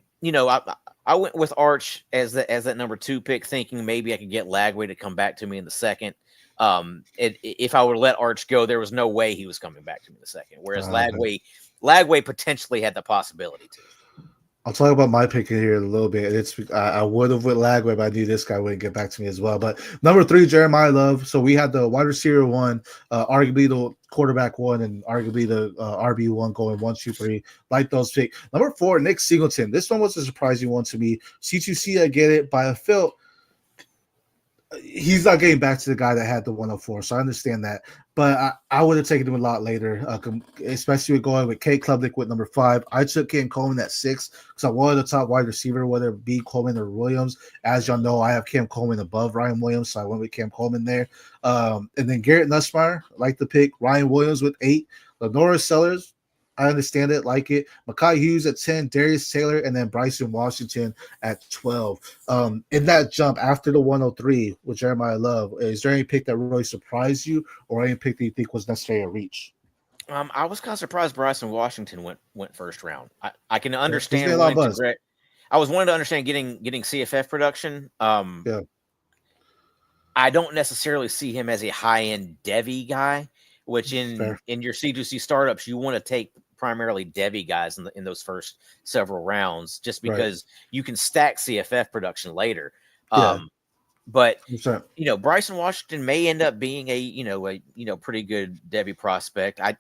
went with Arch as that number 2 pick, thinking maybe I could get Lagway to come back to me in the second. If I would let Arch go, there was no way he was coming back to me in the second. Whereas Lagway potentially had the possibility to. I'll talk about my pick here in a little bit. I would have with Lagway, but I knew this guy wouldn't get back to me as well. But number 3, Jeremiah Love. So we had the wide receiver 1, arguably the quarterback 1, and arguably the RB1 going 1, 2, 3. Like those picks. Number 4, Nick Singleton. This one was a surprising one to me. C2C, I get it, but I felt he's not getting back to the guy that had the 104, so I understand that. But I would have taken him a lot later, especially with going with Kate Klubnik with number 5. I took Ken Coleman at 6 because I wanted the top wide receiver, whether it be Coleman or Williams. As y'all know, I have Cam Coleman above Ryan Williams, so I went with Cam Coleman there. And then Garrett Nussmeier, like the pick. Ryan Williams with 8. Lenora Sellers, I understand it, like it. Mackay Hughes at 10, Darius Taylor, and then Bryson Washington at 12. In that jump after the 103 with Jeremiah Love, is there any pick that really surprised you, or any pick that you think was necessarily a reach? I was kind of surprised Bryson Washington went first round. I can understand. I was wanting to understand getting CFF production. I don't necessarily see him as a high end Devy guy, which in your C2C startups you want to take primarily Devy guys in those first several rounds, just because you can stack CFF production later. But Bryson Washington may end up being a pretty good Devy prospect. I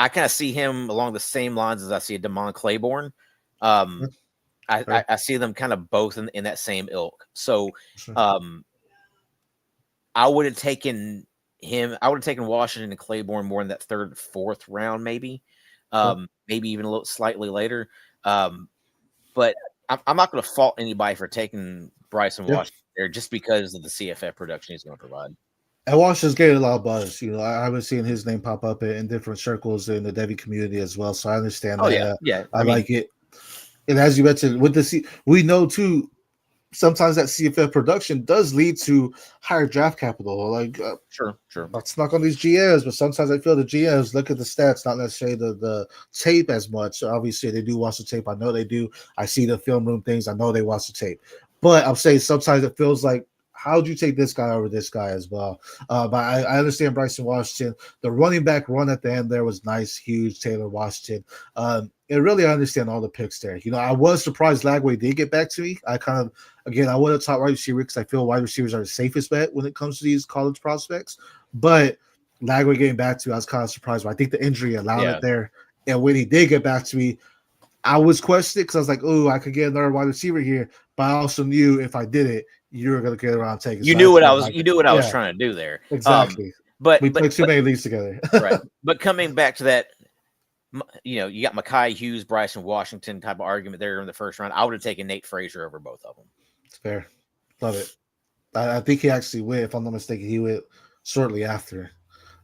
kind of see him along the same lines as I see a Damon Claiborne. I see them kind of both in that same ilk. So I would have taken Washington and Claiborne more in that 3rd, 4th round, maybe even a little slightly later. But I'm not going to fault anybody for taking Bryson Washington there, just because of the CFF production he's going to provide. And Washington's getting a lot of buzz. I've been seeing his name pop up in different circles in the Devy community as well. So I understand that. I like it. And as you mentioned, with we know too, sometimes that CFF production does lead to higher draft capital. Sure. Let's knock on these GMs, but sometimes I feel the GMs look at the stats, not necessarily the tape as much. Obviously, they do watch the tape. I know they do. I see the film room things. I know they watch the tape. But I'm saying sometimes it feels like, how would you take this guy over this guy as well? But I understand Bryson Washington. The running back run at the end there was nice, huge. Taylor Washington. And really, I understand all the picks there. I was surprised Lagway did get back to me. I would have taught wide receiver because I feel wide receivers are the safest bet when it comes to these college prospects. But Lagway getting back to me, I was kind of surprised. But I think the injury allowed it there. And when he did get back to me, I was questioning because I was like, oh, I could get another wide receiver here. but I also knew if I did it, you were going to get around taking. You So knew that's what why I I was. liked You it. knew what I was Yeah, trying to do there. exactly. But We played too many leagues together. Right. But coming back to that, you got Mackay, Hughes, Bryce, and Washington type of argument there in the first round. I would have taken Nate Frazier over both of them. It's fair. Love it. I think he actually went, if I'm not mistaken, he went shortly after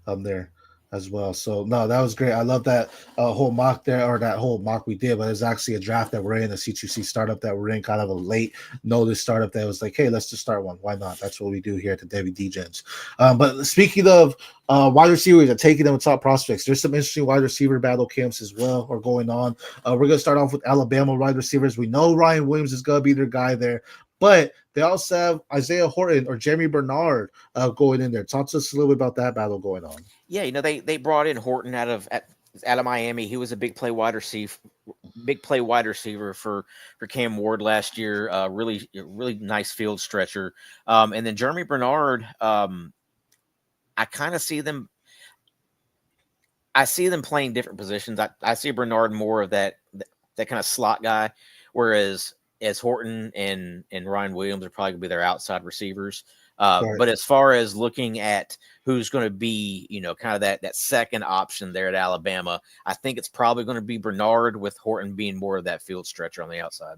there as well. So no, that was great. I love that whole mock there, or that whole mock we did, but it's actually a draft that we're in, a C2C startup that we're in, kind of a late notice startup that was like, hey, let's just start one. Why not? That's what we do here at the Devy Degens. But speaking of wide receivers and taking them top prospects, there's some interesting wide receiver battle camps as well are going on. We're going to start off with Alabama wide receivers. We know Ryan Williams is going to be their guy there, but they also have Isaiah Horton or Jeremy Bernard going in there. Talk to us a little bit about that battle going on. Yeah, they brought in Horton out of Miami. He was a big play wide receiver for Cam Ward last year. Really nice field stretcher. And then Jeremy Bernard, I kind of see them. I see them playing different positions. I see Bernard more of that kind of slot guy, whereas as Horton and Ryan Williams are probably going to be their outside receivers. Right. But as far as looking at who's going to be, kind of that second option there at Alabama, I think it's probably going to be Bernard, with Horton being more of that field stretcher on the outside.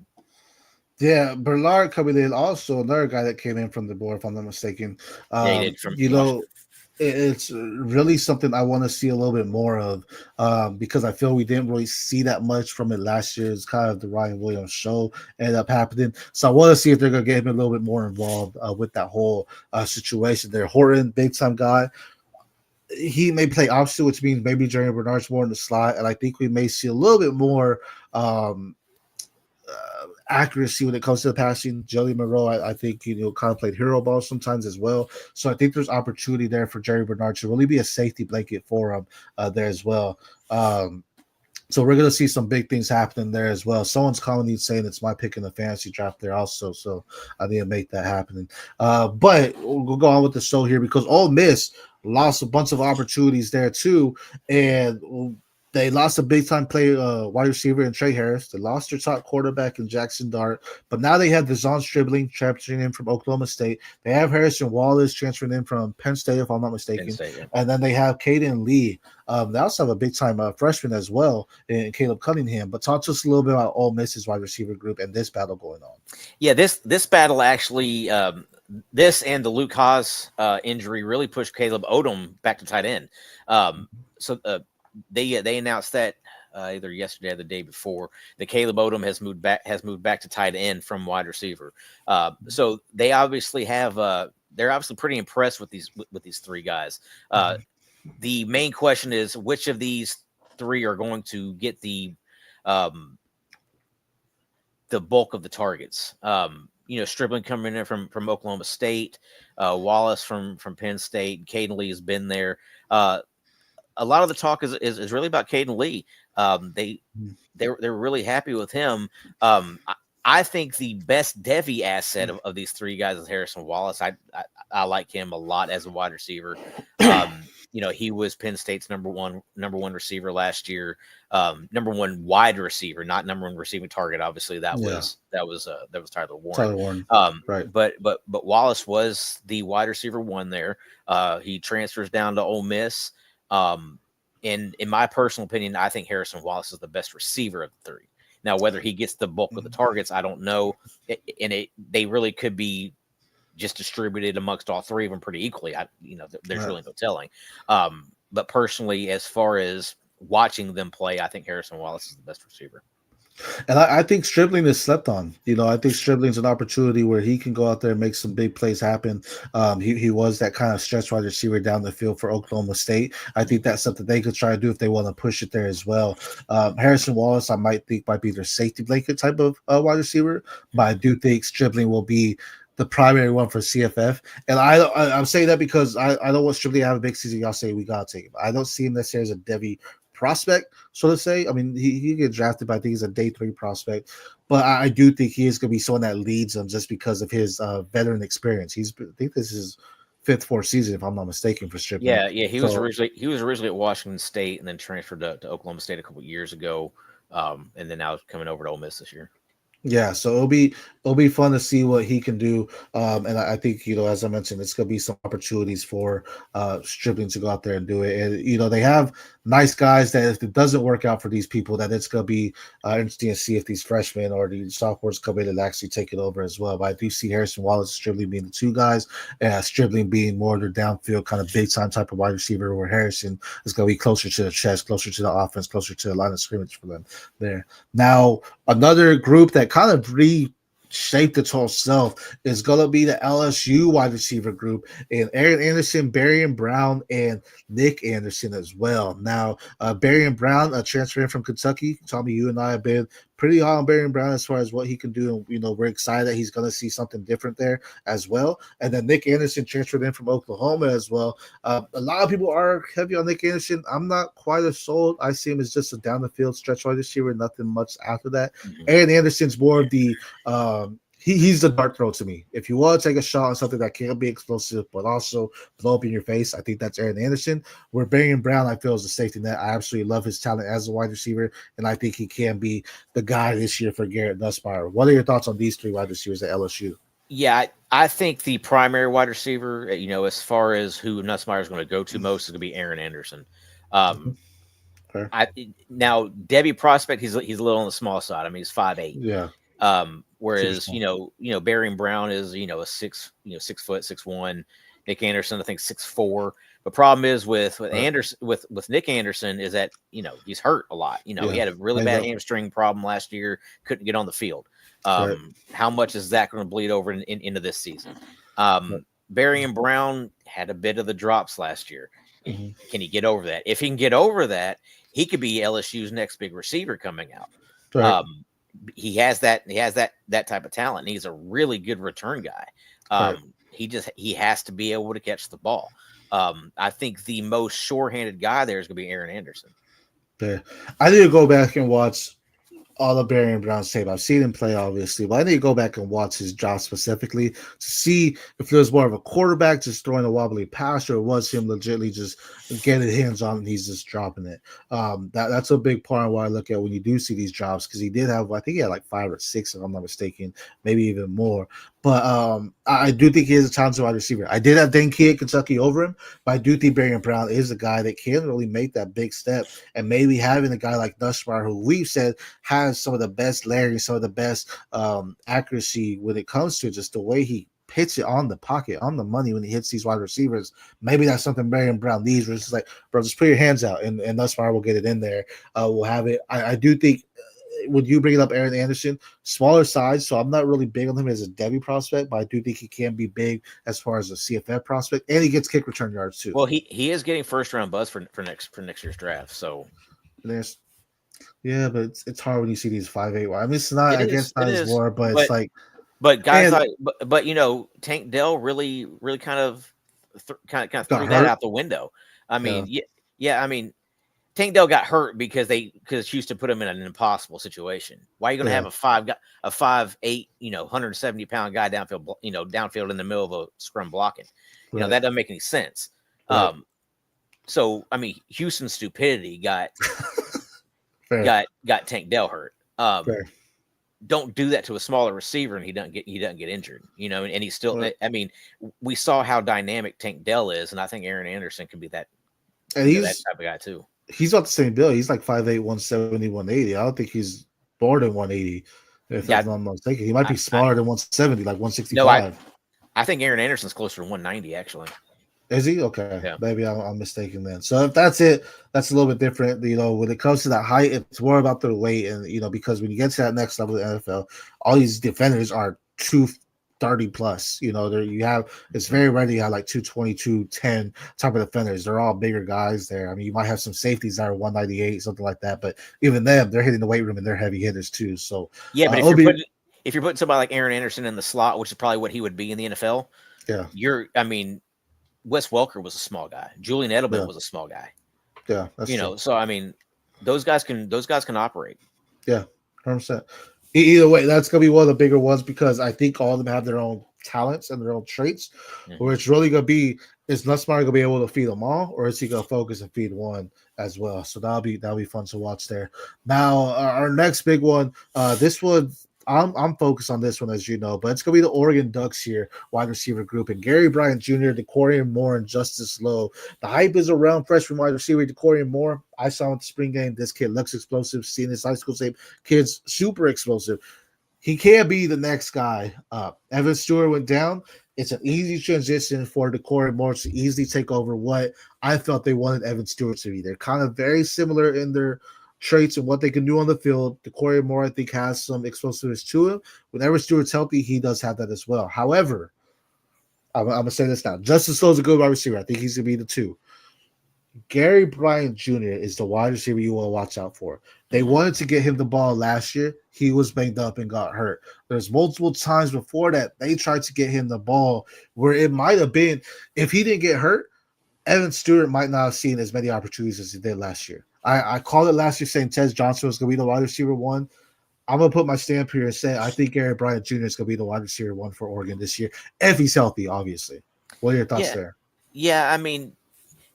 Yeah, Bernard coming in, also another guy that came in from the board, if I'm not mistaken. Yeah, he did from it's really something I want to see a little bit more of, because I feel we didn't really see that much from it last year. It's kind of the Ryan Williams show ended up happening. So I want to see if they're going to get him a little bit more involved with that whole situation there. Horton, big time guy. He may play opposite, which means maybe Jeremy Bernard's more in the slot, and I think we may see a little bit more accuracy when it comes to the passing. Jelly Monroe, I think, kind of played hero ball sometimes as well. So I think there's opportunity there for Jerry Bernard to really be a safety blanket for him there as well. So we're going to see some big things happening there as well. Someone's commenting saying it's my pick in the fantasy draft there also, so I need to make that happen. But we'll go on with the show here, because Ole Miss lost a bunch of opportunities there too, and they lost a big-time player, wide receiver in Trey Harris. They lost their top quarterback in Jackson Dart. But now they have Desean Stribling transferring in from Oklahoma State. They have Harrison Wallace transferring in from Penn State, if I'm not mistaken. State, yeah. And then they have Caden Lee. They also have a big-time freshman as well in Caleb Cunningham. But talk to us a little bit about Ole Miss's wide receiver group and this battle going on. Yeah, this battle actually this and the Luke Haas injury really pushed Caleb Odom back to tight end. They announced that either yesterday or the day before that Caleb Odom has moved back to tight end from wide receiver. So they obviously have they're obviously pretty impressed with these three guys. The main question is which of these three are going to get the bulk of the targets. Stribling coming in from Oklahoma State, Wallace from Penn State, Caden Lee has been there. A lot of the talk is really about Caden Lee. They're really happy with him. I think the best Devy asset of these three guys is Harrison Wallace. I like him a lot as a wide receiver. He was Penn State's number one receiver last year. Number one wide receiver, not number one receiving target. Obviously, that was Tyler Warren. Right. But Wallace was the wide receiver one there. He transfers down to Ole Miss. And in my personal opinion, I think Harrison Wallace is the best receiver of the three. Now, whether he gets the bulk of the targets, I don't know. They really could be just distributed amongst all three of them pretty equally. There's really no telling. But personally, as far as watching them play, I think Harrison Wallace is the best receiver. And I think Stribling is slept on. I think Stribling's an opportunity where he can go out there and make some big plays happen. He was that kind of stretch wide receiver down the field for Oklahoma State. I think that's something they could try to do if they want to push it there as well. Harrison Wallace, I might be their safety blanket type of wide receiver, but I do think Stribling will be the primary one for CFF. And I'm saying that because I don't want Stribling to have a big season. Y'all say we got to take him. I don't see him necessarily as a Devy prospect, so to say. I mean, he get drafted, but I think he's a day 3 prospect. But I do think he is going to be someone that leads him just because of his veteran experience. I think this is 5th, 4th season, if I'm not mistaken, for Stribling. Yeah. He was originally at Washington State and then transferred to Oklahoma State a couple years ago, and then now coming over to Ole Miss this year. Yeah, so it'll be fun to see what he can do. And I think, as I mentioned, it's gonna be some opportunities for Stripling to go out there and do it. And they have nice guys that if it doesn't work out for these people, that it's gonna be interesting to see if these freshmen or the sophomores come in and actually take it over as well. But I do see Harrison Wallace and Stripling being the two guys, and Stripling being more the downfield kind of big time type of wide receiver, where Harrison is gonna be closer to the chest, closer to the offense, closer to the line of scrimmage for them there. Now, another group that kind of reshaped its whole self is going to be the LSU wide receiver group, and Aaron Anderson, Barry Brown, and Nick Anderson as well. Now, Barry Brown, transferring from Kentucky. Tommy, you and I have been pretty high on Barry Brown as far as what he can do, and we're excited that he's going to see something different there as well. And then Nick Anderson transferred in from Oklahoma as well. A lot of people are heavy on Nick Anderson. I'm not quite as sold. I see him as just a down the field stretch wide receiver, nothing much after that. Mhm. Aaron Anderson's more of the he's the dart throw to me. If you want to take a shot on something that can be explosive but also blow up in your face, I think that's Aaron Anderson. Where Barry Brown, I feel, is a safety net. I absolutely love his talent as a wide receiver, and I think he can be the guy this year for Garrett Nussmeier. What are your thoughts on these three wide receivers at LSU? Yeah, I think the primary wide receiver, as far as who Nussmeier is going to go to most, is going to be Aaron Anderson. Okay. Now Devy prospect, he's a little on the small side. I mean, he's 5'8". Yeah. Whereas Barry Brown is a 6'6", 6'1". Nick Anderson, I think 6'4". The problem is with Anderson, with Nick Anderson, is that he's hurt a lot. He had a really bad hamstring problem last year, couldn't get on the field. How much is that going to bleed over into this season? Barry and Brown had a bit of the drops last year. Mm-hmm. Can he get over that? If he can get over that, he could be LSU's next big receiver coming out. Right. He has that type of talent. He's a really good return guy. He has to be able to catch the ball. I think the most sure-handed guy there is going to be Aaron Anderson. Yeah. I need to go back and watch all of Barry Brown's tape. I've seen him play, obviously, but I need to go back and watch his job specifically to see if there was more of a quarterback just throwing a wobbly pass, or was him legitimately just getting hands on and he's just dropping it. That's a big part of what I look at when you do see these drops, because he did have, I think he had like 5 or 6, if I'm not mistaken, maybe even more. But I do think he is a talented wide receiver. I did have Dan Key at Kentucky over him, but I do think Barry Brown is a guy that can really make that big step. And maybe having a guy like Nussmeier, who we've said has some of the best layering, some of the best accuracy when it comes to just the way he hits it on the pocket, on the money when he hits these wide receivers. Maybe that's something Barry Brown needs, where it's just like, bro, just put your hands out, and Nussmeier will get it in there. We'll have it. I do think, would you bring it up, Aaron Anderson, smaller size, so I'm not really big on him as a Devy prospect, but I do think he can be big as far as a CFF prospect, and he gets kick return yards too. Well, he is getting first round buzz for next year's draft. So yeah, but it's hard when you see these 5'8". I mean, it's not, I guess not as more, but it's like, but guys like, but Tank Dell really kind of threw that out the window. I mean, yeah. I mean, Tank Dell got hurt because Houston put him in an impossible situation. Why are you going to have a 5'8", 170-pound guy downfield in the middle of a scrum blocking? That doesn't make any sense. Right. So I mean, Houston's stupidity got Tank Dell hurt. Don't do that to a smaller receiver, and he doesn't get injured. And he's still. Right. I mean, we saw how dynamic Tank Dell is, and I think Aaron Anderson can be that. And he's that type of guy too. He's about the same build. He's like 5'8", 170, 180. I don't think he's more than 180. If I'm not mistaken, he might be smaller than 170, like 165. No, I think Aaron Anderson's closer to 190 actually. Is he? Okay. Yeah. Maybe I'm mistaken then. So if that's it, that's a little bit different. When it comes to that height, it's more about their weight. And, because when you get to that next level of the NFL, all these defenders are 230 plus. It's very rare you have like 220, 210 type of defenders. They're all bigger guys there. I mean, you might have some safeties that are 198, something like that. But even them, they're hitting the weight room and they're heavy hitters too. So yeah, but if you're putting somebody like Aaron Anderson in the slot, which is probably what he would be in the NFL, Wes Welker was a small guy. Julian Edelman was a small guy. Yeah, that's true. So I mean, those guys can operate. Yeah, 100%. Either way, that's gonna be one of the bigger ones, because I think all of them have their own talents and their own traits. Mm-hmm. Where it's really gonna be, is Nussmeier gonna be able to feed them all, or is he gonna focus and feed one as well? So that'll be fun to watch there. Now, our next big one, this one I'm focused on this one, as you know, but it's gonna be the Oregon Ducks here, wide receiver group, and Gary Bryant Jr., DeCorian Moore, and Justice Lowe. The hype is around freshman wide receiver DeCorian Moore. I saw in the spring game, this kid looks explosive. Seeing his high school tape, kid's super explosive. He can't be the next guy up. Evan Stewart went down. It's an easy transition for DeCorian Moore to easily take over what I felt they wanted Evan Stewart to be. They're kind of very similar in their traits and what they can do on the field. DeCorian Moore, I think, has some explosiveness to him. Whenever Stewart's healthy, he does have that as well. However, I'm going to say this now. Justice Lowe's a good wide receiver. I think he's going to be the 2. Gary Bryant Jr. is the wide receiver you want to watch out for. They wanted to get him the ball last year. He was banged up and got hurt. There's multiple times before that they tried to get him the ball where it might have been, if he didn't get hurt, Evan Stewart might not have seen as many opportunities as he did last year. I called it last year saying Tez Johnson was going to be the wide receiver 1. I'm going to put my stamp here and say I think Gary Bryant Jr. is going to be the wide receiver 1 for Oregon this year, if he's healthy, obviously. What are your thoughts there? Yeah, I mean,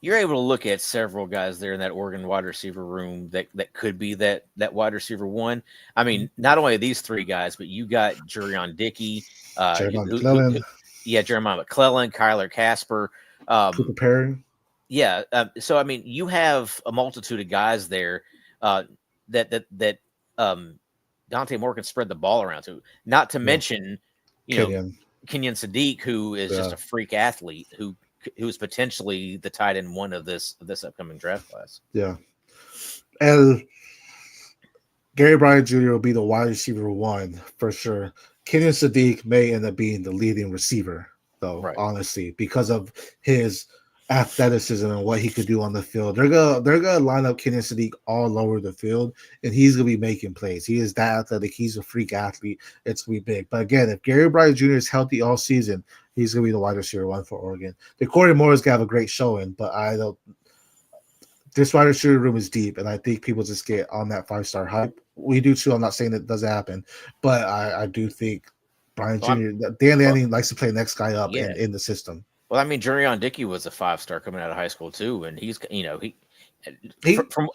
you're able to look at several guys there in that Oregon wide receiver room that could be that wide receiver 1. I mean, not only these 3 guys, but you got Jaron-Keawe, Jeremiah McClellan, Kyler Casper, Cooper Perry. Yeah, so I mean, you have a multitude of guys there that Dante Moore can spread the ball around to. Not to mention, Kenyon Sadiq, who is just a freak athlete who is potentially the tight end 1 of this upcoming draft class. Yeah, and Gary Bryant Jr. will be the wide receiver 1 for sure. Kenyon Sadiq may end up being the leading receiver, though, honestly, because of his athleticism and what he could do on the field. They're gonna line up Kenyon Sadiq all over the field, and he's gonna be making plays. He is that athletic. He's a freak athlete. It's gonna be big. But again, if Gary Bryant Jr. is healthy all season, he's gonna be the wide receiver 1 for Oregon. DeCorian Moore is gonna have a great showing, but I don't. This wide receiver room is deep, and I think people just get on that 5-star hype. We do too. I'm not saying it doesn't happen, but I do think Bryant Jr. Dan Lanning likes to play next guy up in the system. Well, I mean, Jaron-Keawe was a 5-star coming out of high school too, and he's from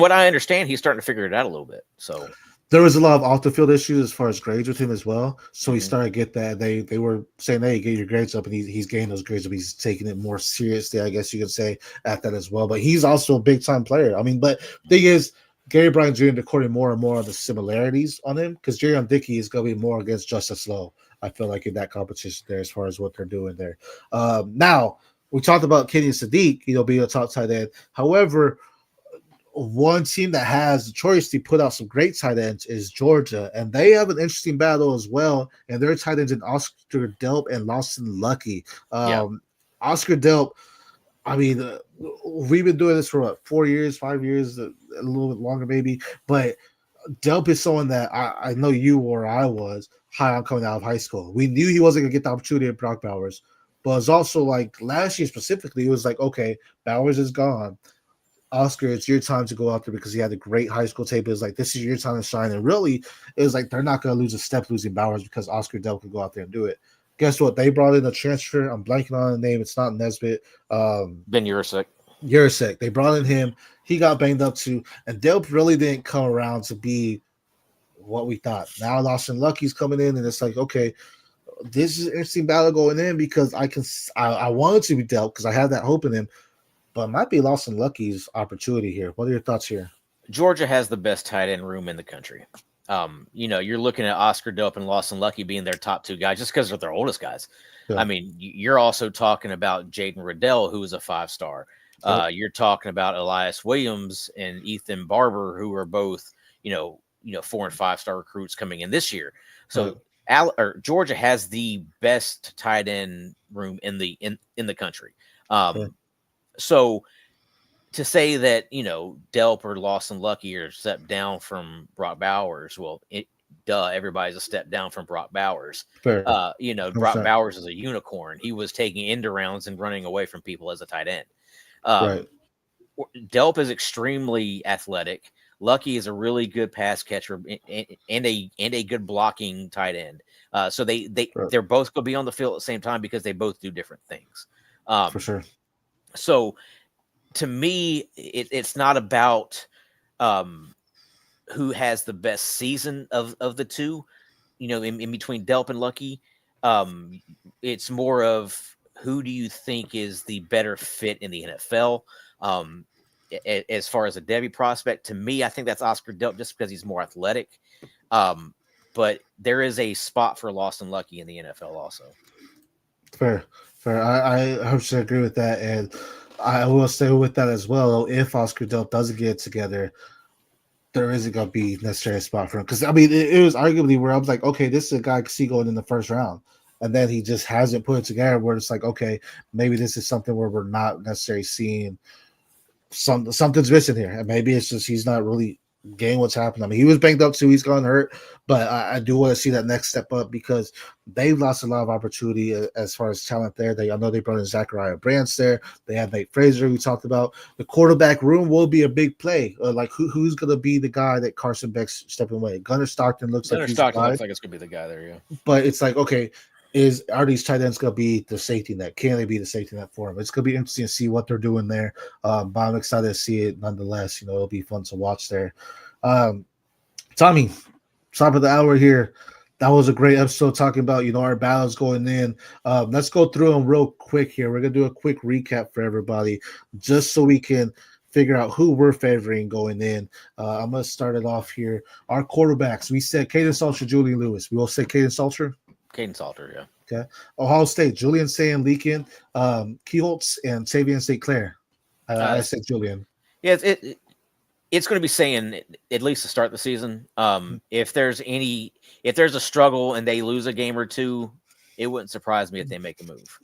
what I understand, he's starting to figure it out a little bit. So there was a lot of off the field issues as far as grades with him as well. So he started to get that. They were saying, "Hey, get your grades up," and he's getting those grades up. He's taking it more seriously, I guess you could say, at that as well. But he's also a big time player. I mean, but the thing is, Gary Bryant Jr. recording more and more of the similarities on him because Jaron-Keawe is going to be more against Justice Lowe. I feel like in that competition there as far as what they're doing there. Now, we talked about Kenyon Sadiq, being a top tight end. However, one team that has the choice to put out some great tight ends is Georgia, and they have an interesting battle as well. And their tight ends in Oscar Delp and Lawson Lucky. Oscar Delp, I mean, we've been doing this for what, 4 years, 5 years, a little bit longer maybe. But Delp is someone that I know you or I was high on coming out of high school. We knew he wasn't going to get the opportunity at Brock Bowers. But it's also like last year specifically, it was like, okay, Bowers is gone. Oscar, it's your time to go out there because he had a great high school tape. It was like, this is your time to shine. And really, it was like they're not going to lose a step losing Bowers because Oscar Delp could go out there and do it. Guess what? They brought in a transfer. I'm blanking on the name. It's not Nesbitt. Ben Urasek. They brought in him. He got banged up too. And Delp really didn't come around to be what we thought. Now Lawson Lucky's coming in, and it's like, okay, this is an interesting battle going in because I wanted to be Delp because I had that hope in him. But it might be Lawson Lucky's opportunity here. What are your thoughts here? Georgia has the best tight end room in the country. You're looking at Oscar Delp and Lawson Lucky being their top 2 guys just because they're their oldest guys. Yeah. I mean, you're also talking about Jaden Riddell, who is a 5-star. Yep. You're talking about Elias Williams and Ethan Barber, who are both, 4 and 5-star recruits coming in this year. So Georgia has the best tight end room in the country. So to say that, Delp or Lawson Lucky are a step down from Brock Bowers, everybody's a step down from Brock Bowers. Fair. Brock Bowers is a unicorn. He was taking end arounds and running away from people as a tight end. Delp is extremely athletic. Lucky is a really good pass catcher and a good blocking tight end. So they're both going to be on the field at the same time because they both do different things. For sure. So to me, it's not about who has the best season of the two. in between Delp and Lucky, it's more of who do you think is the better fit in the NFL? As far as a Devy prospect, to me, I think that's Oscar Delp just because he's more athletic. But there is a spot for Lost and Lucky in the NFL also. Fair. I 100% agree with that, and I will stay with that as well. If Oscar Delp doesn't get it together, there isn't going to be necessarily a spot for him. Because, I mean, it was arguably where I was like, okay, this is a guy I could see going in the first round. And then he just hasn't put it together where it's like, okay, maybe this is something where we're not necessarily seeing something's missing here. And maybe it's just he's not really getting what's happening. I mean, he was banged up too. He's gotten hurt. But I do want to see that next step up because they've lost a lot of opportunity as far as talent there. I know they brought in Zachariah Branch there. They have Nate Fraser, we talked about. The quarterback room will be a big play. Who's going to be the guy that Carson Beck's stepping away? Gunnar Stockton looks like it's going to be the guy there, yeah. But it's like, okay, are these tight ends going to be the safety net? Can they be the safety net for him? It's going to be interesting to see what they're doing there. But I'm excited to see it nonetheless. It'll be fun to watch there. Tommy, top of the hour here. That was a great episode talking about, our battles going in. Let's go through them real quick here. We're going to do a quick recap for everybody just so we can figure out who we're favoring going in. I'm going to start it off here. Our quarterbacks, we said Caden Salter, Julian Lewis. We will say Caden Salter. Caden Salter, yeah. Okay. Ohio State, Julian Sayin, Leakin, Kienholz, and Tavien St. Clair. I said Julian. Yeah, it's going to be Sayin at least to start the season. If there's a struggle and they lose a game or two, it wouldn't surprise me if they make a move.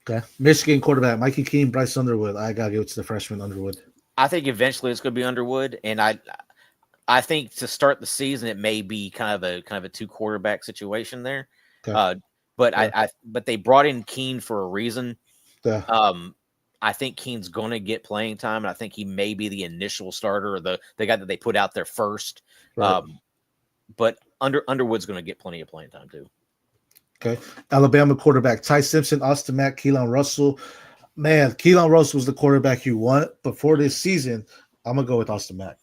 Okay. Michigan quarterback, Mikey, Keene, Bryce, Underwood. I got to give it to the freshman Underwood. I think eventually it's going to be Underwood, and I think to start the season it may be kind of a two quarterback situation there. Okay. But they brought in Keene for a reason. Yeah. I think Keene's going to get playing time, and I think he may be the initial starter or the guy that they put out there first. Right. But Underwood's going to get plenty of playing time too. Okay. Alabama quarterback Ty Simpson, Austin Mack, Keelon Russell. Man, Keelon Russell was the quarterback you want, but for this season, I'm going to go with Austin Mack.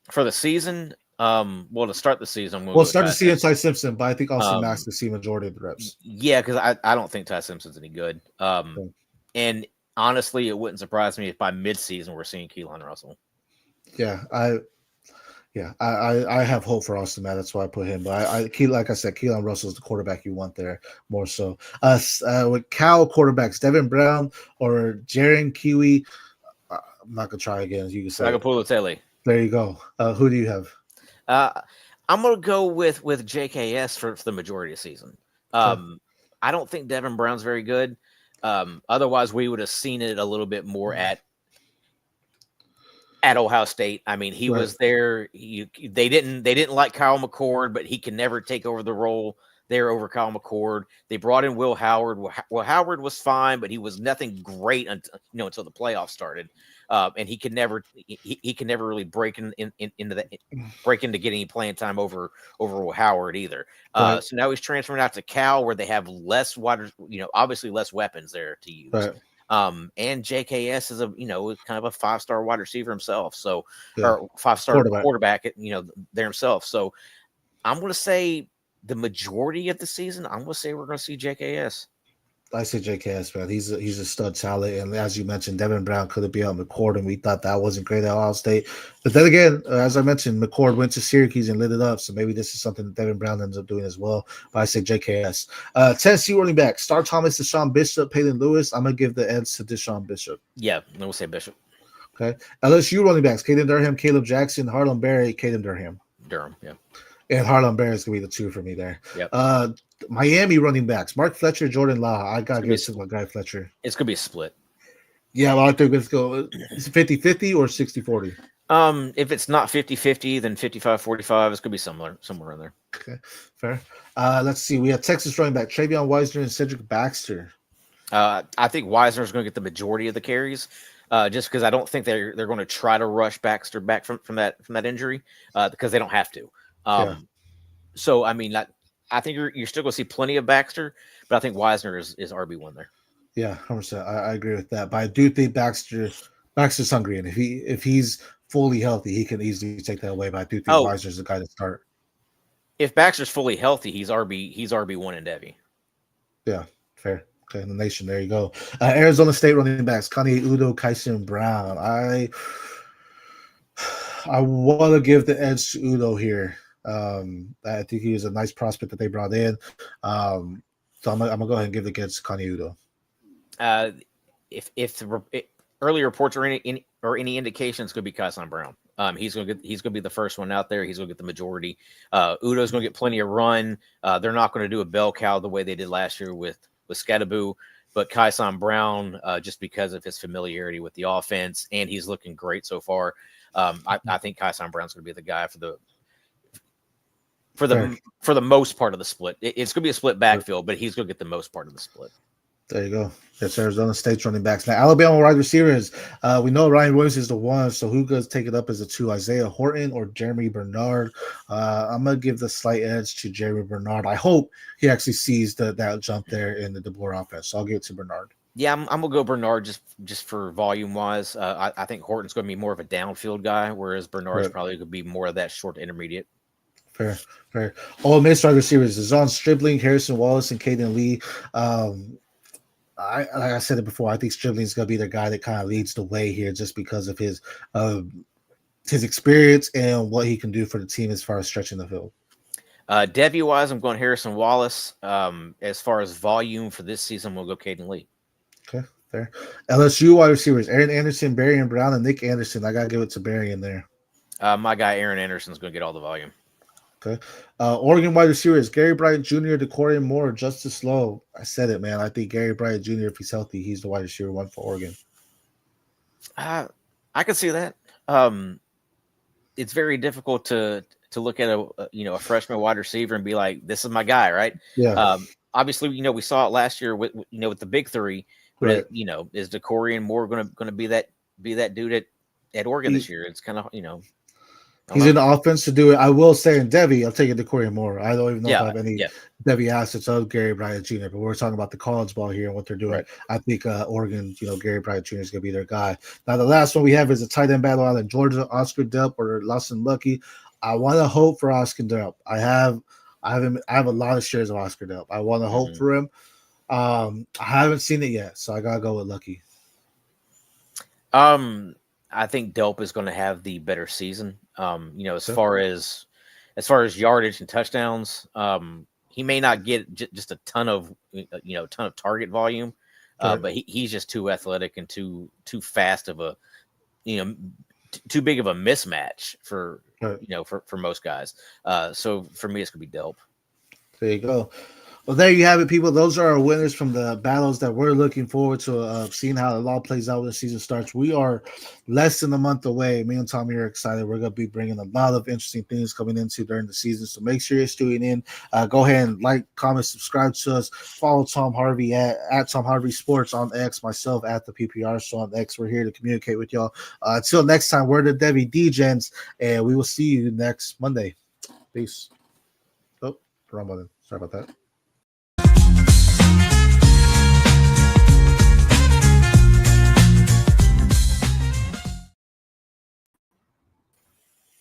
For the season, to start the season, start the season Ty Simpson, but I think Austin Mack's to see majority of the reps. Yeah, because I don't think Ty Simpson's any good. Okay. And honestly, it wouldn't surprise me if by midseason we're seeing Keelon Russell. Yeah, I have hope for Austin Mack. That's why I put him. But like I said, Keelon Russell is the quarterback you want there more so. With Cal quarterbacks, Devin Brown or Jaron-Keawe. I'm not gonna try again. As you can say, Sagapolutele. There you go. Who do you have? I'm gonna go with JKS for the majority of the season. I don't think Devin Brown's very good. Otherwise, we would have seen it a little bit more at Ohio State. I mean, he was there. They didn't like Kyle McCord, but he can never take over the role there over Kyle McCord. They brought in Will Howard. Will Howard was fine, but he was nothing great until the playoffs started. And he could never really break into getting playing time over Will Howard either. So now he's transferring out to Cal, where they have less obviously less weapons there to use. Right. And JKS is kind of a 5-star wide receiver himself, so or 5-star quarterback, there himself. So I'm going to say the majority of the season, I'm going to say we're going to see JKS. I say JKS, man. He's a stud talent, and as you mentioned, Devin Brown could have been on McCord, and we thought that wasn't great at Ohio State. But then again, as I mentioned, McCord went to Syracuse and lit it up, so maybe this is something that Devin Brown ends up doing as well. But I say JKS. Tennessee running back, Star Thomas, Deshaun Bishop, Peyton Lewis. I'm gonna give the edge to Deshaun Bishop. Yeah, we'll say Bishop. Okay. LSU running backs, Caden Durham, Caleb Jackson, Harlem Berry, Caden Durham. Yeah. And Harlem Berry is gonna be the two for me there. Yep. Miami running backs, Mark Fletcher, Jordan Lyle. I got to give it to my guy Fletcher. It's going to be a split. Yeah, well, I think let's go. Is it 50-50 or 60-40? If it's not 50-50, then 55-45. It's going to be somewhere in there. Okay, fair. Let's see. We have Texas running back, Travion Wisner and Cedric Baxter. I think Wisner is going to get the majority of the carries, just because I don't think they're going to try to rush Baxter back from that injury, because they don't have to. So, I mean, I think you're still going to see plenty of Baxter, but I think Wisner is RB1 there. Yeah, 100%. I agree with that. But I do think Baxter's hungry, and if he's fully healthy, he can easily take that away. But I do think Wisner's the guy to start. if Baxter's fully healthy, he's RB1 in Devy. Yeah, fair. Okay, in the nation. There you go. Arizona State running backs: Kanye, Udoh, Kyson, Brown. I want to give the edge to Udoh here. I think he was a nice prospect that they brought in. So I'm gonna go ahead and give the edge to Kanye Udoh. If early reports or any indications, could be Kyson Brown. He's gonna be the first one out there. He's gonna get the majority. Udoh's gonna get plenty of run. They're not gonna do a bell cow the way they did last year with Scadaboo, but Kyson Brown, just because of his familiarity with the offense, and he's looking great so far. I think Kyson Brown's gonna be the guy for the most part of the split. It's gonna be a split backfield, but he's gonna get the most part of the split. There you go. That's Arizona State's running backs. Now, Alabama wide receivers. We know Ryan Williams is the one, so who goes take it up as a two? Isaiah Horton or Jeremy Bernard? I'm going to give the slight edge to Jeremy Bernard. I hope he actually sees that jump there in the DeBoer offense. So I'll give it to Bernard. Yeah, I'm going to go Bernard just for volume-wise. I think Horton's going to be more of a downfield guy, whereas Bernard's probably going to be more of that short to intermediate. Fair. Ole Miss wide receivers. Zon Stribling, Harrison Wallace, and Caden Lee. Like I said it before, I think Stribling is going to be the guy that kind of leads the way here just because of his experience and what he can do for the team as far as stretching the field. Devy-wise, I'm going Harrison Wallace. As far as volume for this season, we'll go Caden Lee. Okay, fair. LSU wide receivers, Aaron Anderson, Barrion Brown, and Nick Anderson. I got to give it to Barrion there. My guy Aaron Anderson's going to get all the volume. Okay. Oregon wide receivers, Gary Bryant Jr., Decorian Moore, Justice Lowe. I said it, man. I think Gary Bryant Jr., if he's healthy, he's the wide receiver one for Oregon. I can see that. It's very difficult to look at a freshman wide receiver and be like, this is my guy, right? Yeah. Obviously, we saw it last year with the big three. Right. Is Decorian Moore going to be that dude at Oregon this year? It's kind of He's in the offense to do it. I will say in Devy, I'll take it to Corey Moore. I don't even know if I have any Devy assets of Gary Bryant Jr., but we're talking about the college ball here and what they're doing. Right. I think Oregon, Gary Bryant Jr. is going to be their guy. Now, the last one we have is a tight end battle out of Georgia, Oscar Delp or Lawson Lucky. I want to hope for Oscar Delp. I have a lot of shares of Oscar Delp. I want to hope for him. I haven't seen it yet, so I got to go with Lucky. I think Delp is going to have the better season. As far as yardage and touchdowns, he may not get just a ton of target volume, but he's just too athletic and too fast of a, too big of a mismatch for most guys. So for me, it's gonna be Delp. There you go. Well, there you have it, people. Those are our winners from the battles that we're looking forward to seeing how it all plays out when the season starts. We are less than a month away. Me and Tommy are excited. We're going to be bringing a lot of interesting things coming into during the season. So make sure you're tuning in. Go ahead and like, comment, subscribe to us. Follow Tom Harvey at Tom Harvey Sports on X, myself at the PPR Show on X. We're here to communicate with y'all. Until next time, we're the Devy Degens, and we will see you next Monday. Peace. Oh, wrong button. Sorry about that.